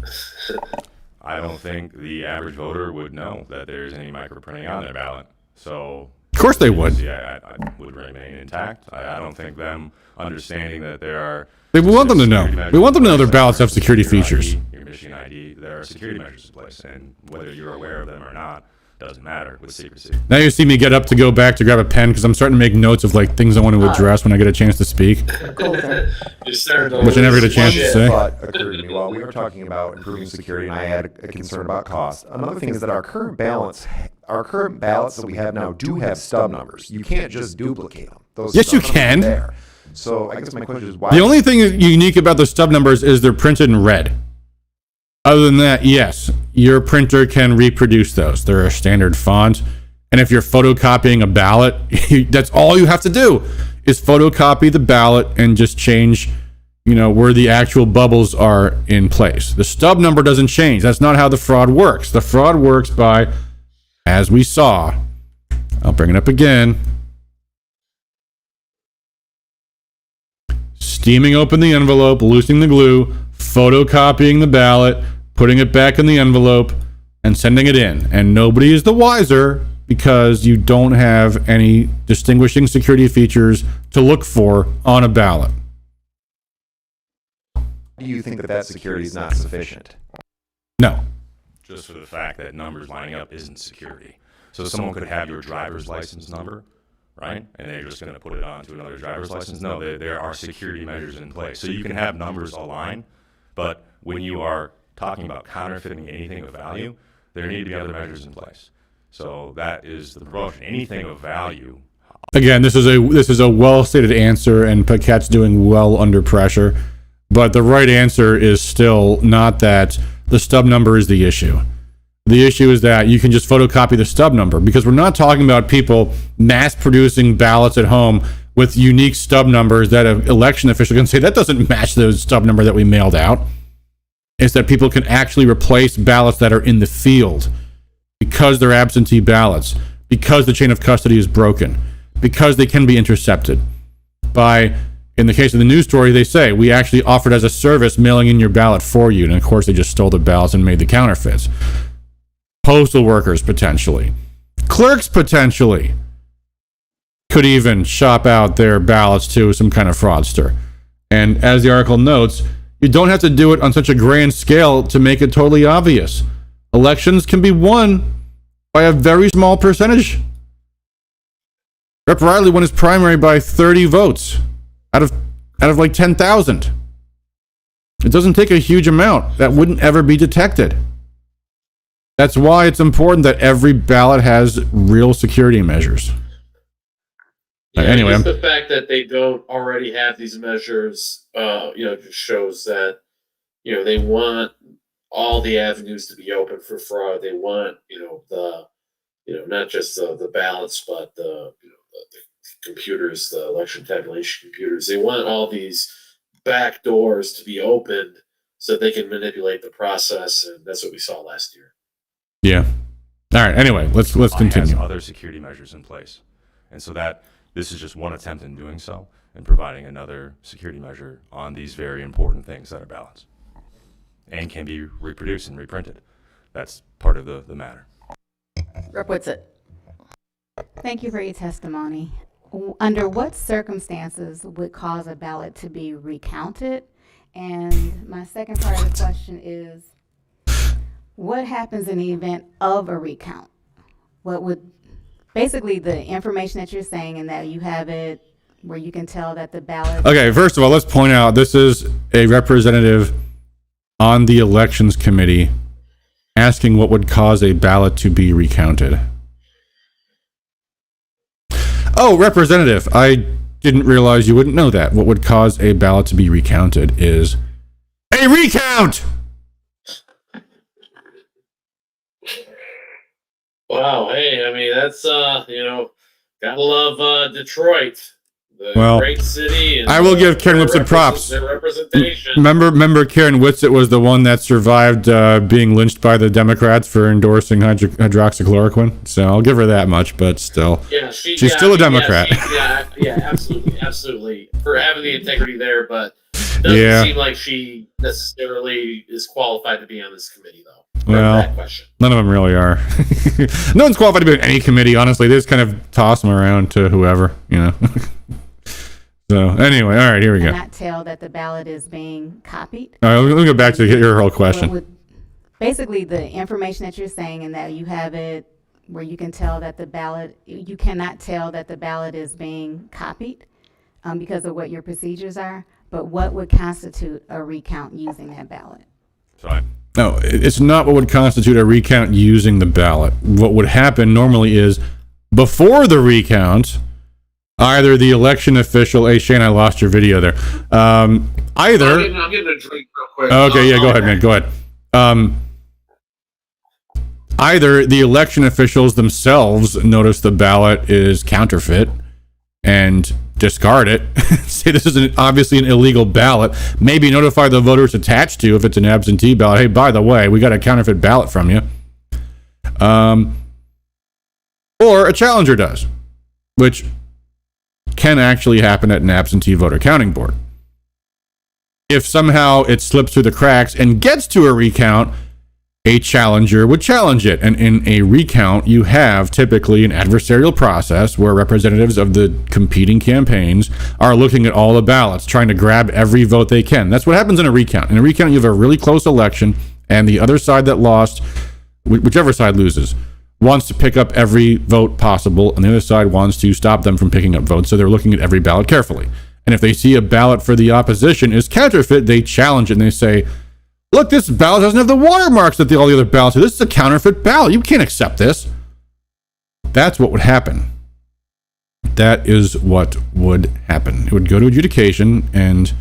I don't think the average voter would know that there's any microprinting on their ballot. So
Of course they would.
Yeah, I would remain intact. I don't think them understanding that there are.
We want them to know. We want them to know their ballots have security features.
Your Michigan ID, there are security measures in place, and whether you're aware of them or not doesn't matter with secrecy.
Now you see me get up to go back to grab a pen because I'm starting to make notes of like things I want to address when I get a chance to speak. Which I never get a chance to say.
Thought occurred to me while we were talking about improving security, and I had a concern about cost. Another thing is that our current ballots that we have now do have stub numbers. You can't just duplicate them. Those
Yes, you
stub numbers are
can.
there. So I guess my question is why?
The only thing unique about the stub numbers is they're printed in red. Other than that, yes, your printer can reproduce those. They're a standard font. And if you're photocopying a ballot, that's all you have to do is photocopy the ballot and just change, where the actual bubbles are in place. The stub number doesn't change. That's not how the fraud works. The fraud works by, as we saw, I'll bring it up again, steaming open the envelope, loosening the glue, photocopying the ballot, putting it back in the envelope, and sending it in. And nobody is the wiser because you don't have any distinguishing security features to look for on a ballot.
Do you think that security is not sufficient?
No.
Just for the fact that numbers lining up isn't security. So someone could have your driver's license number, right? And they're just going to put it onto another driver's license. No, there are security measures in place. So you can have numbers align, but when you are talking about counterfeiting anything of value, there need to be other measures in place. So that is the promotion. Anything of value.
Again, this is a well-stated answer, and Paquette's doing well under pressure. But the right answer is still not that the stub number is the issue. The issue is that you can just photocopy the stub number, because we're not talking about people mass-producing ballots at home with unique stub numbers that an election official can say, that doesn't match the stub number that we mailed out. It's that people can actually replace ballots that are in the field because they're absentee ballots, because the chain of custody is broken, because they can be intercepted. In the case of the news story, they say, we actually offered as a service mailing in your ballot for you. And of course, they just stole the ballots and made the counterfeits. Postal workers, potentially. Clerks, potentially. Could even shop out their ballots to some kind of fraudster. And as the article notes, you don't have to do it on such a grand scale to make it totally obvious. Elections can be won by a very small percentage. Rep. Riley won his primary by 30 votes out of like 10,000. It doesn't take a huge amount. That wouldn't ever be detected. That's why it's important that every ballot has real security measures.
Yeah,
anyway,
the fact that they don't already have these measures, just shows that, they want all the avenues to be open for fraud. They want, not just the ballots, but the computers, the election tabulation computers. They want all these back doors to be opened so that they can manipulate the process, and that's what we saw last year.
Yeah. All right. Anyway, let's continue.
Has other security measures in place, and so that this is just one attempt in doing so and providing another security measure on these very important things that are ballots and can be reproduced and reprinted. That's part of the matter.
Rep. Whitsitt.
Thank you for your testimony. Under what circumstances would cause a ballot to be recounted? And my second part of the question is, what happens in the event of a recount? What would, basically the information that you're saying, and that you have it where you can tell that the ballot.
Okay, first of all, let's point out this is a representative on the elections committee asking what would cause a ballot to be recounted. Oh, representative, I didn't realize you wouldn't know that. What would cause a ballot to be recounted is a recount!
Wow, hey, I mean, that's, gotta love Detroit. The great city. And,
I will give Karen Whitsett props.
Their representation.
Remember Karen Whitsett was the one that survived being lynched by the Democrats for endorsing hydroxychloroquine. So I'll give her that much, but still.
Yeah,
she's still a Democrat.
Absolutely. For having the integrity there, but doesn't seem like she necessarily is qualified to be on this committee, though.
Well, none of them really are. No one's qualified to be on any committee, honestly. They just kind of toss them around to whoever, So, anyway, all right, here we go.
Not tell that the ballot is being copied.
All right, let me go back to your whole question.
Basically, the information that you're saying and that you have it where you can tell that the ballot, you cannot tell that the ballot is being copied because of what your procedures are, but what would constitute a recount using that ballot?
Fine.
No, it's not what would constitute a recount using the ballot. What would happen normally is before the recount, either the election official, hey Shane, I lost your video there.
I'm getting a drink real quick.
Okay, yeah, go ahead, man, go ahead. Either the election officials themselves notice the ballot is counterfeit and discard it, say this is obviously an illegal ballot, maybe notify the voters attached to if it's an absentee ballot, hey, by the way, we got a counterfeit ballot from you. Or a challenger does, which can actually happen at an absentee voter counting board. If somehow it slips through the cracks and gets to a recount, a challenger would challenge it. And in a recount, you have typically an adversarial process where representatives of the competing campaigns are looking at all the ballots, trying to grab every vote they can. That's what happens in a recount. In a recount, you have a really close election, and the other side that lost, whichever side loses, wants to pick up every vote possible, and the other side wants to stop them from picking up votes, so they're looking at every ballot carefully. And if they see a ballot for the opposition is counterfeit, they challenge it, and they say, look, this ballot doesn't have the watermarks that all the other ballots do. This is a counterfeit ballot. You can't accept this. That's what would happen. That is what would happen. It would go to adjudication, and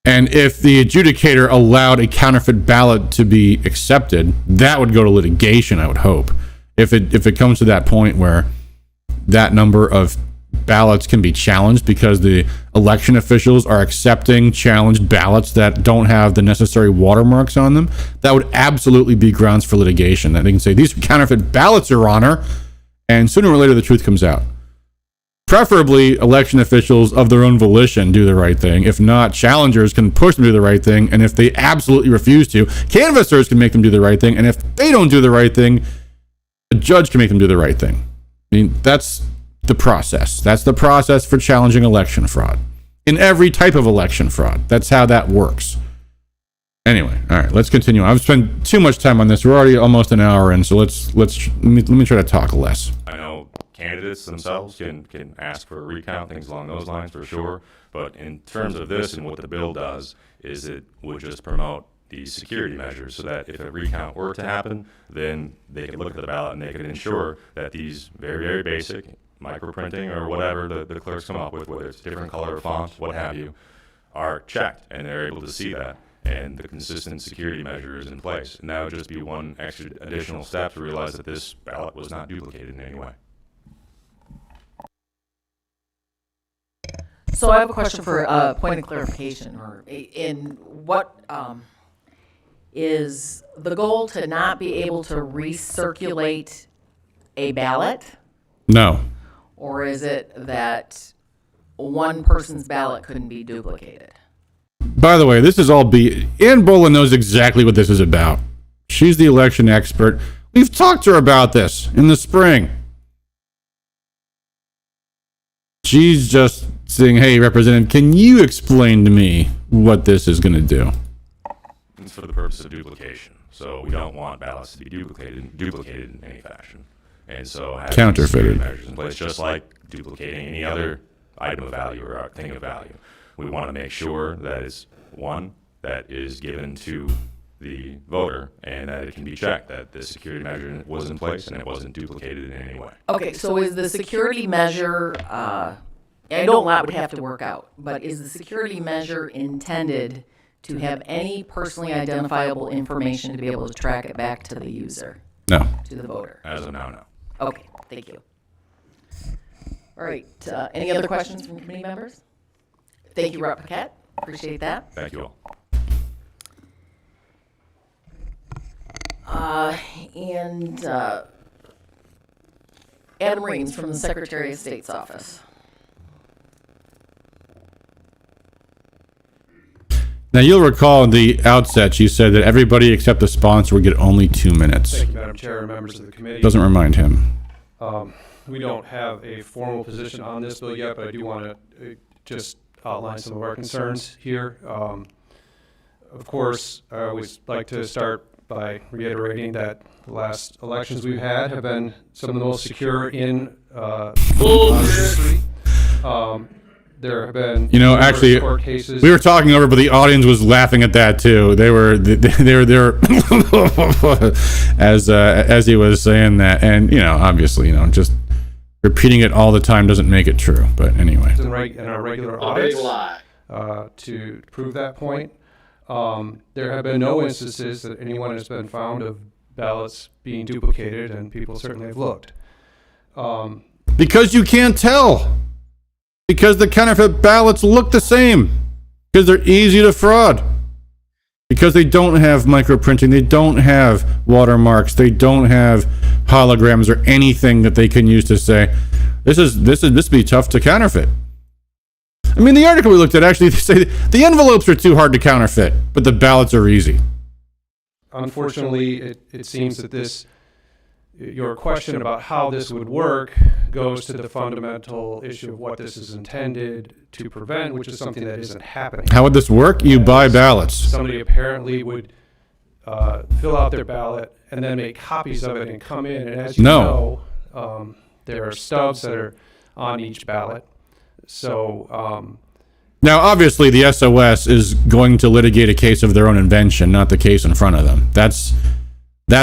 if the adjudicator allowed a counterfeit ballot to be accepted, that would go to litigation, I would hope. If it comes to that point where that number of ballots can be challenged because the election officials are accepting challenged ballots that don't have the necessary watermarks on them, that would absolutely be grounds for litigation. That they can say, these are counterfeit ballots, Your Honor, and sooner or later the truth comes out. Preferably, election officials of their own volition do the right thing. If not, challengers can push them to do the right thing, and if they absolutely refuse to, canvassers can make them do the right thing, and if they don't do the right thing, a judge can make them do the right thing. I mean, that's the process. That's the process for challenging election fraud. In every type of election fraud. That's how that works. Anyway, all right, let's continue. I've spent too much time on this. We're already almost an hour in, so let me try to talk less.
I know candidates themselves can ask for a recount, things along those lines for sure. But in terms of this and what the bill does is it would just promote these security measures so that if a recount were to happen, then they could look at the ballot and they could ensure that these very, very basic microprinting or whatever the clerks come up with, whether it's different color font, what have you, are checked and they're able to see that. And the consistent security measure is in place. And that would just be one extra additional step to realize that this ballot was not duplicated in any way.
So I have a question for a point of clarification, or in what is the goal to not be able to recirculate a ballot?
No.
Or is it that one person's ballot couldn't be duplicated?
By the way, this is all Ann Boland knows exactly what this is about. She's the election expert. We've talked to her about this in the spring. She's just saying, hey, Representative, can you explain to me what this is going to do?
It's for the purpose of duplication. So we don't want ballots to be duplicated in any fashion. And so having
counterfeited
measures in place, just like duplicating any other item of value or a thing of value. We want to make sure that is one, that is given to the voter and that it can be checked, that the security measure was in place and it wasn't duplicated in any way.
Okay, so is the security measure, I know a lot would have to work out, but is the security measure intended to have any personally identifiable information to be able to track it back to the user,
No.
to the voter?
As of now, no.
Okay, thank you. All right, any other questions from committee members? Thank you, Rep. Paquette. Appreciate that.
Thank you all.
And Adam Reams from the Secretary of State's office.
Now, you'll recall in the outset, you said that everybody except the sponsor would get only 2 minutes.
Thank you, Madam Chair and members of the committee.
Doesn't remind him.
We don't have a formal position on this bill yet, but I do want to just outline some of our concerns here. Of course, I always like to start by reiterating that the last elections we've had have been some of the most secure in history. There have been
actually,
court cases.
we were talking over, but the audience was laughing at that too. They were as he was saying that, and obviously, just repeating it all the time doesn't make it true. But anyway,
in our regular audits, to prove that point. There have been no instances that anyone has been found of ballots being duplicated, and people certainly have looked.
Because you can't tell. Because the counterfeit ballots look the same. Because they're easy to fraud. Because they don't have microprinting, they don't have watermarks, they don't have holograms or anything that they can use to say this would be tough to counterfeit. I mean, the article we looked at actually say the envelopes are too hard to counterfeit, but the ballots are easy.
Unfortunately, it seems that your question about how this would work goes to the fundamental issue of what this is intended to prevent, which is something that isn't happening.
How would this work? You buy ballots.
Somebody apparently would fill out their ballot and then make copies of it and come in, and as you know, there are stubs that are on each ballot. So
now, obviously, the SOS is going to litigate a case of their own invention, not the case in front of them. That's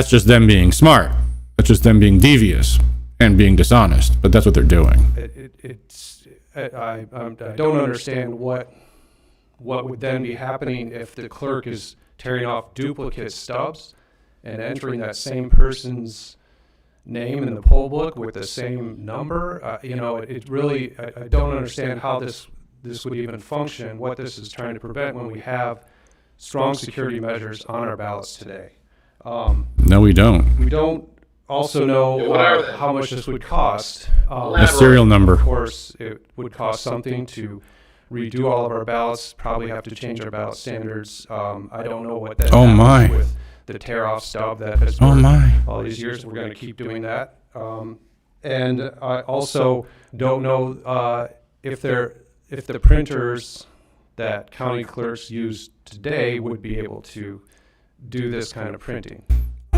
just them being smart. That's just them being devious and being dishonest. But that's what they're doing.
I don't understand what would then be happening if the clerk is tearing off duplicate stubs and entering that same person's name in the poll book with the same number. It really, I don't understand how this would even function, what this is trying to prevent when we have strong security measures on our ballots today.
No, we don't.
We don't also know how much this would cost.
The serial number.
Of course, it would cost something to redo all of our ballots, probably have to change our ballot standards. I don't know what that happens with the tear-off stub that has worked all these years. We're going to keep doing that. And I also don't know if the printers that county clerks use today would be able to do this kind of printing.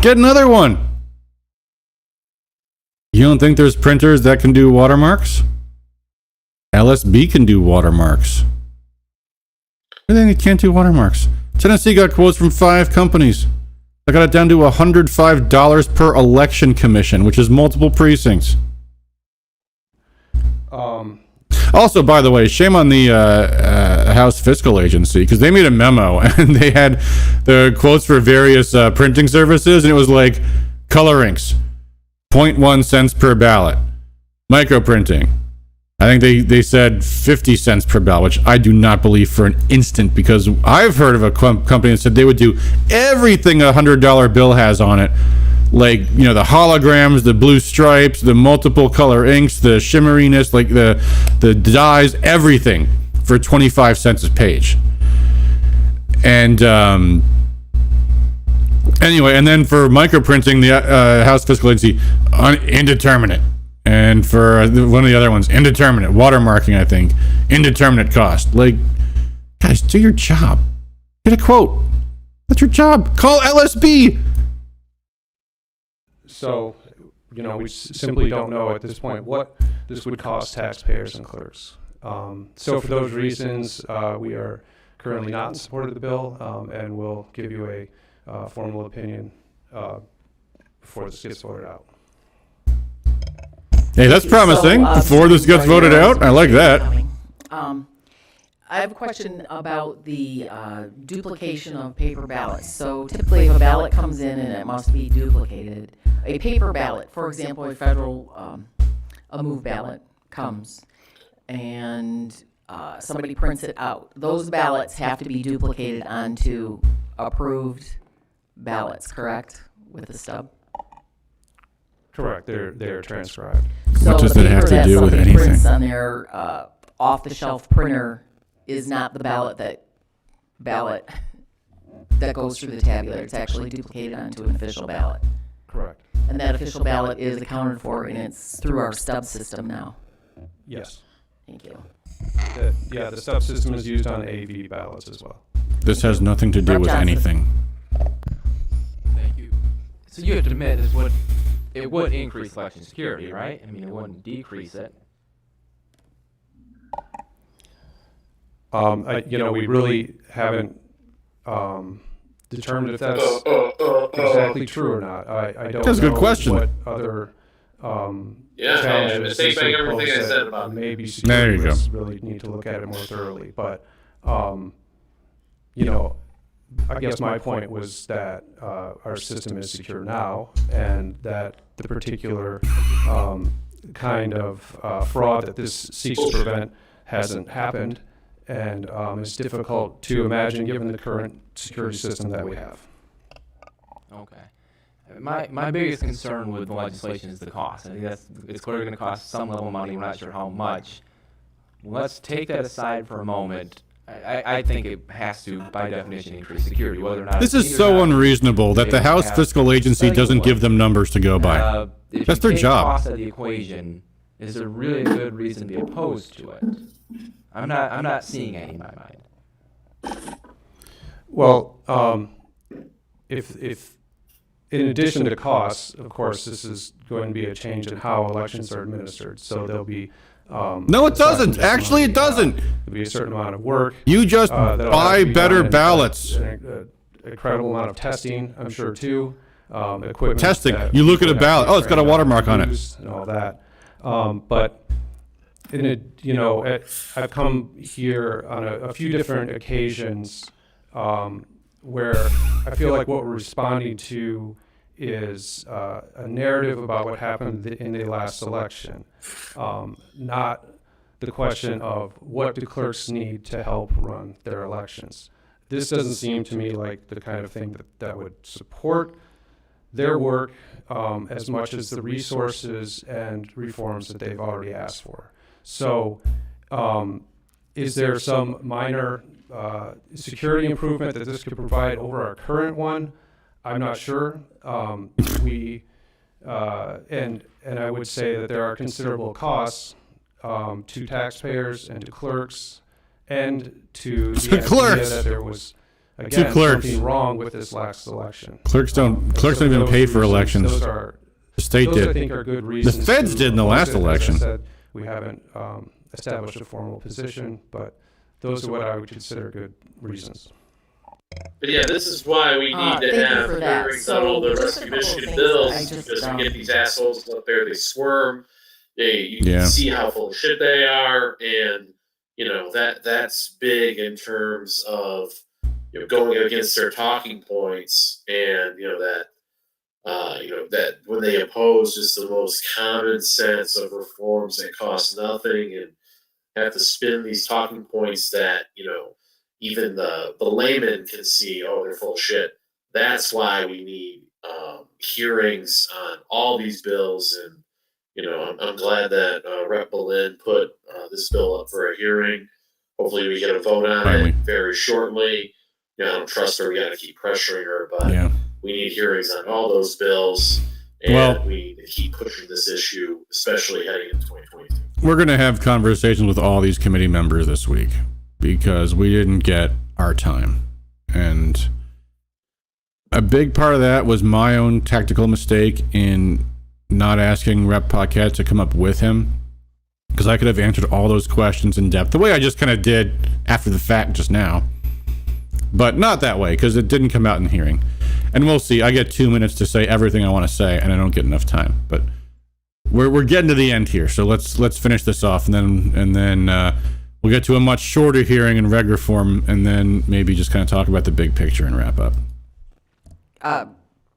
Get another one. You don't think there's printers that can do watermarks? LSB can do watermarks. I think it can't do watermarks. Tennessee got quotes from 5 companies. I got it down to $105 per election commission, which is multiple precincts. Also, by the way, shame on the House Fiscal Agency, because they made a memo and they had the quotes for various printing services, and it was like color inks, 0.1 cents per ballot. Microprinting, I think they said 50 cents per ballot, which I do not believe for an instant, because I've heard of a company that said they would do everything a $100 bill has on it. Like, the holograms, the blue stripes, the multiple color inks, the shimmeriness, like the dyes, everything for 25 cents a page. And anyway, and then for microprinting, the House Fiscal Agency, indeterminate. And for one of the other ones, indeterminate. Watermarking, I think, indeterminate cost. Like, guys, do your job. Get a quote. That's your job. Call LSB.
So, we simply don't know at this point what this would cost taxpayers and clerks. So for those reasons, we are currently not in support of the bill, and we'll give you a formal opinion before this gets voted out.
Hey, that's promising. Before this gets voted out, I like that.
I have a question about the duplication of paper ballots. So typically if a ballot comes in and it must be duplicated, a paper ballot, for example, a federal a move ballot comes and somebody prints it out. Those ballots have to be duplicated onto approved ballots, correct? With the stub?
Correct. They're transcribed.
So
What does
the
that have
paper
to
that
do with
somebody prints
anything?
on their off-the-shelf printer is not the ballot that goes through the tabulator. It's actually duplicated onto an official ballot.
Correct.
And that official ballot is accounted for, and it's through our stub system now.
Yes.
Thank you.
The stub system is used on AV ballots as well.
This has nothing to do
Rep.
with
Johnson.
anything.
Thank you. So you have to admit it would increase election security, right? I mean, it wouldn't decrease it.
We really haven't determined if that's exactly true or not. I don't
That's a
know
good question.
what other challenges
take
this
back
would
everything
pose
I said
that
about it.
maybe
There you go.
securities really need to look at it more thoroughly. But I guess my point was that our system is secure now, and that the particular kind of fraud that this seeks to prevent hasn't happened, and it's difficult to imagine given the current security system that we have.
Okay. My biggest concern with the legislation is the cost. I think it's clearly going to cost some level of money. We're not sure how much. Let's take that aside for a moment. I think it has to, by definition, increase security, whether or not
This
it's
is
needed
so
or not.
unreasonable that the
They
House
have
Fiscal Agency
study
doesn't give
one.
them numbers to go by.
If
That's
you
their
take
job.
cost out of the equation, is there really a good reason to be opposed to it? I'm not seeing any in my mind.
Well, if in addition to costs, of course, this is going to be a change in how elections are administered. So there'll be
No, it doesn't. Actually, it doesn't.
There'll be a certain amount of work.
You just
that'll
buy
have to be
better
done, and,
ballots.
an incredible amount of testing, I'm sure, too. Equipment.
Testing.
that
You look at a
people have to
ballot. Oh, it's got a
train on
watermark on it.
use and all that. But I've come here on a few different occasions where I feel like what we're responding to is a narrative about what happened in the last election, not the question of what do clerks need to help run their elections. This doesn't seem to me like the kind of thing that would support their work as much as the resources and reforms that they've already asked for. So is there some minor security improvement that this could provide over our current one? I'm not sure. And I would say that there are considerable costs to taxpayers and to clerks and to the idea
clerks.
that there was again
clerks.
something wrong with this last election.
Clerks don't
So
even
those
pay for
reasons,
elections.
Those are
The state
those I
did.
think are good reasons.
The feds
to
did in the
oppose
last
it. As I
election.
said, we haven't established a formal position, but those are what I would consider good reasons.
But yeah, this is why we need to
thank you
have
for that.
hearings on all the
So,
rescue
just a couple
Michigan
of
bills
things I just,
because we get these assholes up there, they squirm, you
Yeah.
can see how full of shit they are, and that's big in terms of going against their talking points, and that when they oppose just the most common sense of reforms that cost nothing and have to spin these talking points that even the layman can see, oh, they're full of shit. That's why we need hearings on all these bills, and I'm glad that Rep. Boleyn put this bill up for a hearing. Hopefully, we get a vote on
Finally.
it very shortly. I don't trust her. We got to keep pressuring her, but
Yeah.
we need hearings on all those bills, and
Well-
we need to keep pushing this issue, especially heading into 2022.
We're going to have conversations with all these committee members this week because we didn't get our time. And a big part of that was my own tactical mistake in not asking Rep. Paquette to come up with him. because I could have answered all those questions in depth the way I just kind of did after the fact just now. But not that way, because it didn't come out in hearing. And we'll see. I get 2 minutes to say everything I want to say, and I don't get enough time. But we're getting to the end here, so let's finish this off, and then we'll get to a much shorter hearing in regular form, and then maybe just kind of talk about the big picture and wrap up.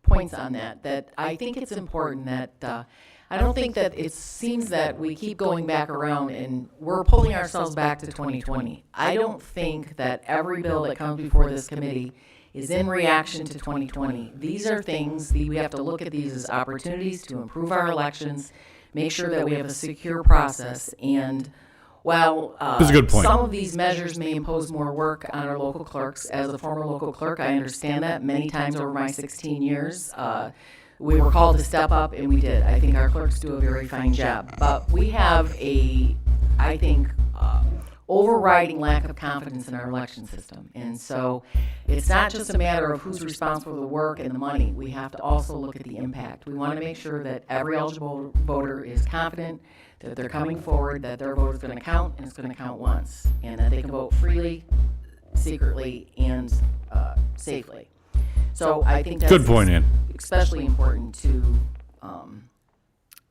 Points on that I think it's important that I don't think that it seems that we keep going back around and we're pulling ourselves back to 2020. I don't think that every bill that comes before this committee is in reaction to 2020. These are things, we have to look at these as opportunities to improve our elections, make sure that we have a secure process, and while
That's a good point.
Some of these measures may impose more work on our local clerks. As a former local clerk, I understand that. Many times over my 16 years, we were called to step up, and we did. I think our clerks do a very fine job. But we have I think, overriding lack of confidence in our election system. And so it's not just a matter of who's responsible for the work and the money. We have to also look at the impact. We want to make sure that every eligible voter is confident that they're coming forward, that their vote is going to count, and it's going to count once, and that they can vote freely, secretly, and safely. So I think that's
Good point, Ann.
especially important to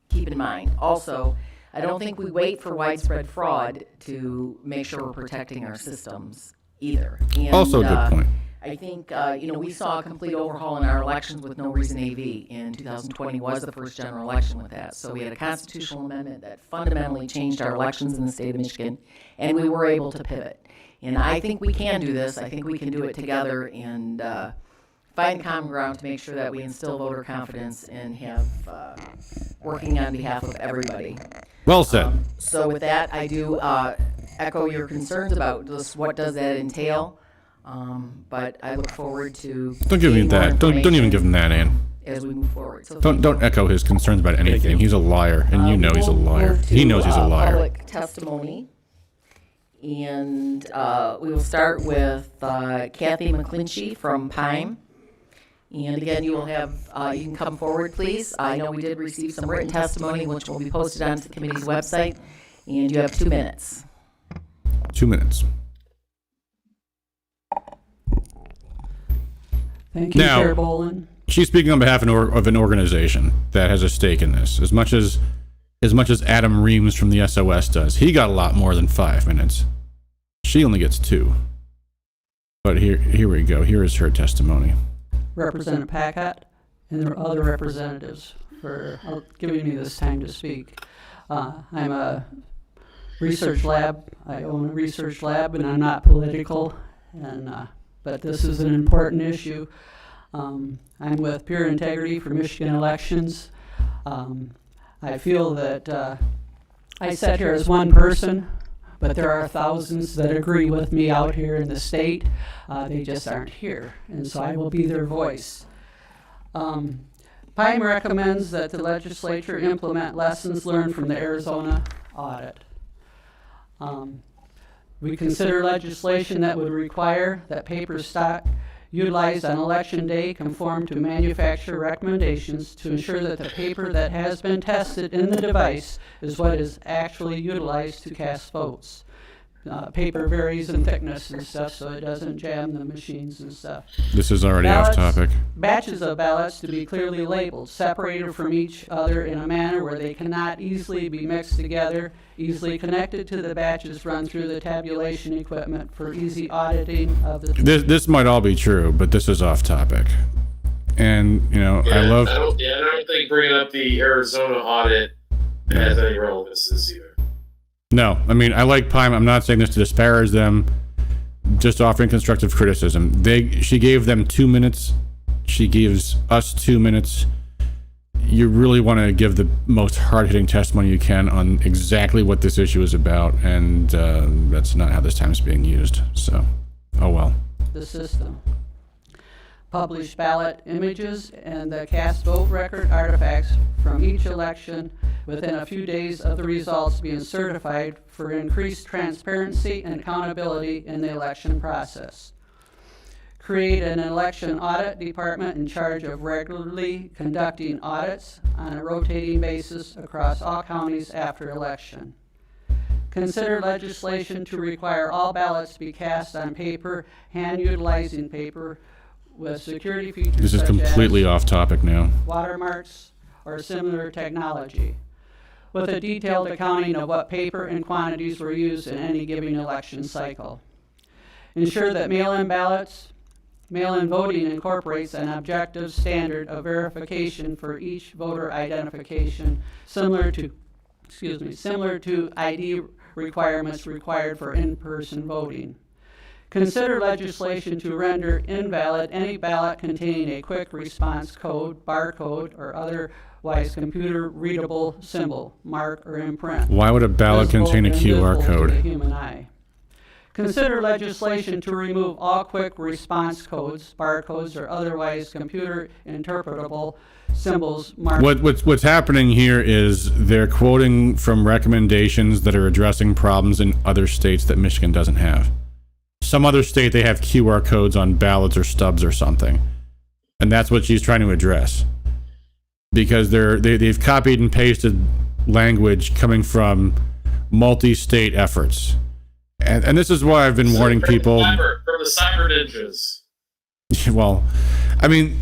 keep in mind. Also, I don't think we wait for widespread fraud to make sure we're protecting our systems either. And,
Also a good point.
I think, we saw a complete overhaul in our elections with no reason AV. In 2020 was the first general election with that. So we had a constitutional amendment that fundamentally changed our elections in the state of Michigan, and we were able to pivot. And I think we can do this. I think we can do it together and find common ground to make sure that we instill voter confidence and have working on behalf of everybody.
Well said.
So with that, I do echo your concerns about just what does that entail. But I look forward to
Don't give me
getting more
that. Don't even
information
give him that, Ann.
as we move forward. So
Don't echo his concerns about anything. He's a liar, and you know he's a
we'll
liar.
move
He
to,
knows he's a liar.
Public testimony, and we will start with Kathy Mcclinchy from Pine. And again, you will have you can come forward, please. I know we did receive some written testimony, which will be posted onto the committee's website, and you have 2 minutes.
2 minutes.
Thank you,
Now,
Chair Bolin.
She's speaking on behalf of an organization that has a stake in this. As much as Adam Reams from the SOS does, he got a lot more than 5 minutes. She only gets 2. But here we go. Here is her testimony.
Representative Packett and there are other representatives for giving me this time to speak. I'm a research lab. I own a research lab, and I'm not political. But this is an important issue. I'm with Pure Integrity for Michigan Elections. I feel that I sat here as one person, but there are thousands that agree with me out here in the state. They just aren't here, and so I will be their voice. PIME recommends that the legislature implement lessons learned from the Arizona audit. We consider legislation that would require that paper stock utilized on election day conform to manufacturer recommendations to ensure that the paper that has been tested in the device is what is actually utilized to cast votes. Paper varies in thickness and stuff, so it doesn't jam the machines and stuff.
This is already off topic.
Batches of ballots to be clearly labeled, separated from each other in a manner where they cannot easily be mixed together, easily connected to the batches run through the tabulation equipment for easy auditing of the...
This might all be true, but this is off topic. And, I love...
I don't think bringing up the Arizona audit has any relevance to this either.
No, I mean, I like PIME. I'm not saying this to disparage them, just offering constructive criticism. She gave them 2 minutes. She gives us 2 minutes. You really want to give the most hard-hitting testimony you can on exactly what this issue is about, and that's not how this time is being used. So, oh well.
The system. Publish ballot images and the cast vote record artifacts from each election within a few days of the results being certified for increased transparency and accountability in the election process. Create an election audit department in charge of regularly conducting audits on a rotating basis across all counties after election. Consider legislation to require all ballots be cast on paper, hand-utilizing paper with security features
This is
such
completely
as
off topic now.
watermarks or similar technology, with a detailed accounting of what paper and quantities were used in any given election cycle. Ensure that mail-in voting incorporates an objective standard of verification for each voter identification, similar to ID requirements required for in-person voting. Consider legislation to render invalid any ballot containing a quick response code, barcode, or otherwise computer-readable symbol, mark, or imprint.
Why would a ballot contain a QR
To the
code?
human eye. Consider legislation to remove all quick response codes, barcodes, or otherwise computer interpretable symbols marked.
What's happening here is they're quoting from recommendations that are addressing problems in other states that Michigan doesn't have. Some other state, they have QR codes on ballots or stubs or something. And that's what she's trying to address. Because they've copied and pasted language coming from multi-state efforts. And this is why I've been warning people.
From the cyber ninjas.
Well, I mean,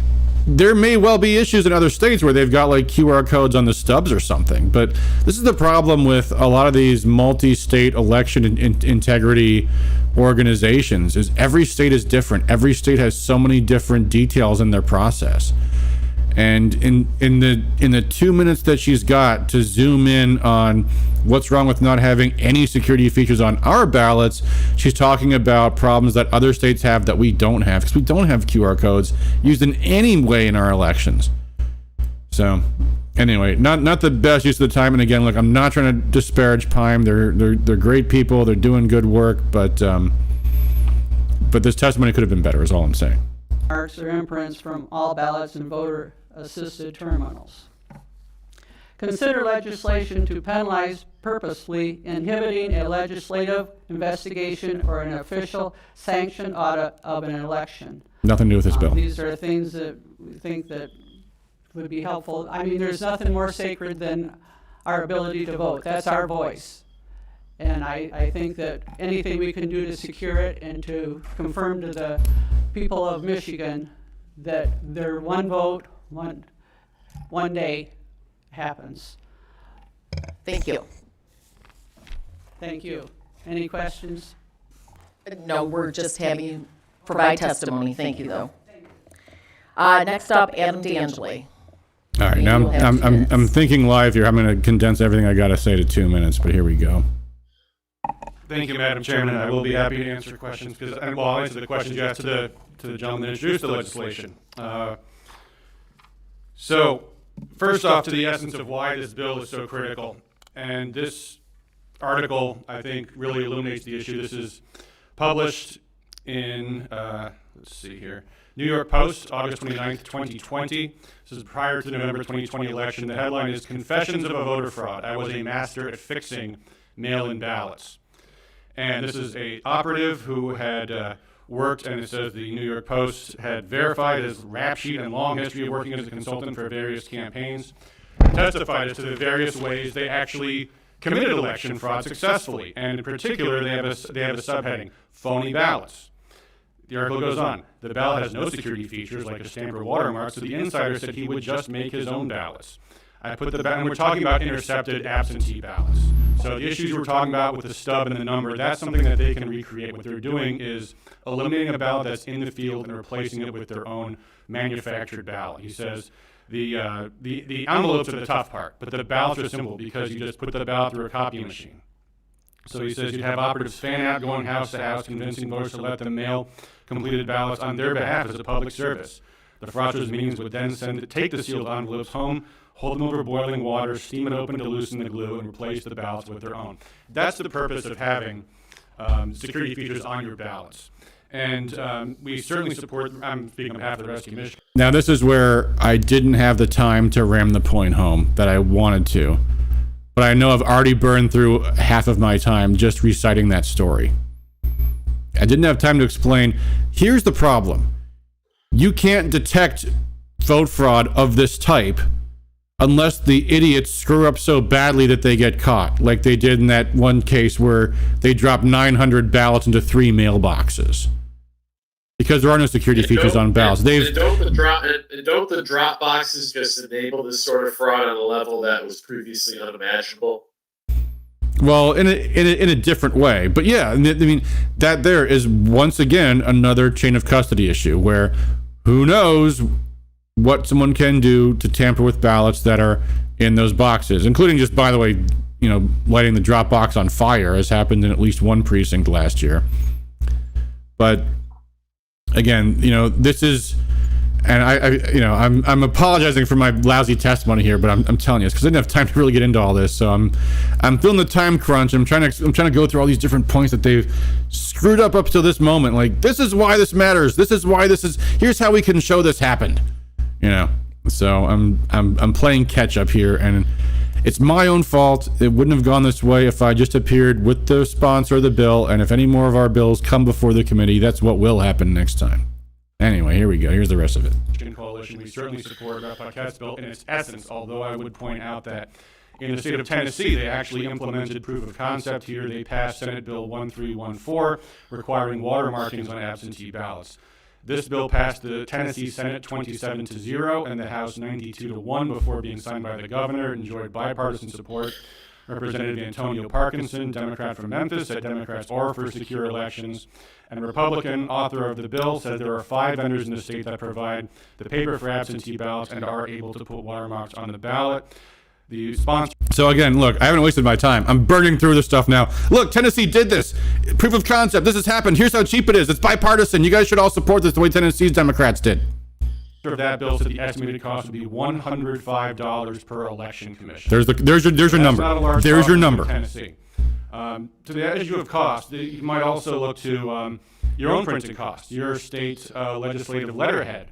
there may well be issues in other states where they've got like QR codes on the stubs or something. But this is the problem with a lot of these multi-state election integrity organizations is every state is different. Every state has so many different details in their process. And in the 2 minutes that she's got to zoom in on what's wrong with not having any security features on our ballots, she's talking about problems that other states have that we don't have, because we don't have QR codes used in any way in our elections. So anyway, not the best use of the time. And again, look, I'm not trying to disparage Pime. They're great people. They're doing good work, but this testimony could have been better is all I'm saying.
Marks or imprints from all ballots and voter-assisted terminals. Consider legislation to penalize purposely inhibiting a legislative investigation or an official sanctioned audit of an election.
Nothing to do with this bill.
These are things that we think that would be helpful. I mean, there's nothing more sacred than our ability to vote. That's our voice. And I think that anything we can do to secure it and to confirm to the people of Michigan that their one vote, one day happens.
Thank you.
Thank you. Any questions?
No, we're just having you provide testimony. Thank you, though. Next up, Adam D'Angeli.
All right, now I'm thinking live here. I'm going to condense everything I got to say to 2 minutes, but here we go.
Thank you, Madam Chairman. I will be happy to answer questions because, well, I'll answer the questions you asked to the gentleman that introduced the legislation. So, first off, to the essence of why this bill is so critical, and this article, I think, really illuminates the issue. This is published in, let's see here, New York Post, August 29th, 2020. This is prior to the November 2020 election. The headline is Confessions of a Voter Fraud. I was a master at fixing mail-in ballots. And this is a operative who had worked, and it says the New York Post had verified his rap sheet and long history of working as a consultant for various campaigns, testified as to the various ways they actually committed election fraud successfully. And in particular, they have a subheading, Phony Ballots. The article goes on. The ballot has no security features like a stamp or watermark, so the insider said he would just make his own ballots. I put the ballot, and we're talking about intercepted absentee ballots. So the issues we're talking about with the stub and the number, that's something that they can recreate. What they're doing is eliminating a ballot that's in the field and replacing it with their own manufactured ballot. He says the envelopes are the tough part, but the ballots are simple because you just put the ballot through a copy machine. So he says you'd have operatives fan out, going house to house, convincing voters to let them mail completed ballots on their behalf as a public service. The fraudsters' meetings would then take the sealed envelopes home, hold them over boiling water, steam it open to loosen the glue, and replace the ballots with their own. That's the purpose of having security features on your ballots. And we certainly support, I'm speaking on behalf of the Rescue Michigan.
Now, this is where I didn't have the time to ram the point home that I wanted to. But I know I've already burned through half of my time just reciting that story. I didn't have time to explain. Here's the problem. You can't detect vote fraud of this type unless the idiots screw up so badly that they get caught, like they did in that one case where they dropped 900 ballots into 3 mailboxes. Because there are no security features on ballots.
Don't the drop boxes just enable this sort of fraud on a level that was previously unimaginable?
Well, in a different way. But yeah, I mean, that there is once again another chain of custody issue where who knows what someone can do to tamper with ballots that are in those boxes, including just, by the way, lighting the drop box on fire, as happened in at least one precinct last year. But again, this is, and I'm apologizing for my lousy testimony here, but I'm telling you, it's because I didn't have time to really get into all this. So I'm feeling the time crunch. I'm trying to go through all these different points that they've screwed up to this moment. Like, this is why this matters. This is why here's how we can show this happened. So I'm playing catch up here, and it's my own fault. It wouldn't have gone this way if I just appeared with the sponsor of the bill, and if any more of our bills come before the committee, that's what will happen next time. Anyway, here we go. Here's the rest of it.
Michigan Coalition, we certainly support Rep. Paquette's bill in its essence, although I would point out that in the state of Tennessee, they actually implemented proof of concept here. They passed Senate Bill 1314, requiring water markings on absentee ballots. This bill passed the Tennessee Senate 27-0 and the House 92-1 before being signed by the governor. It enjoyed bipartisan support. Representative Antonio Parkinson, Democrat from Memphis, said Democrats are for secure elections. And Republican author of the bill said there are 5 vendors in the state that provide the paper for absentee ballots and are able to put watermarks on the ballot. The sponsor.
So again, look, I haven't wasted my time. I'm burning through this stuff now. Look, Tennessee did this. Proof of concept. This has happened. Here's how cheap it is. It's bipartisan. You guys should all support this the way Tennessee's Democrats did.
Of that bill said the estimated cost would be $105 per election commission.
There's your number. There's your number.
Tennessee. To the issue of cost, you might also look to your own printing costs, your state's legislative letterhead.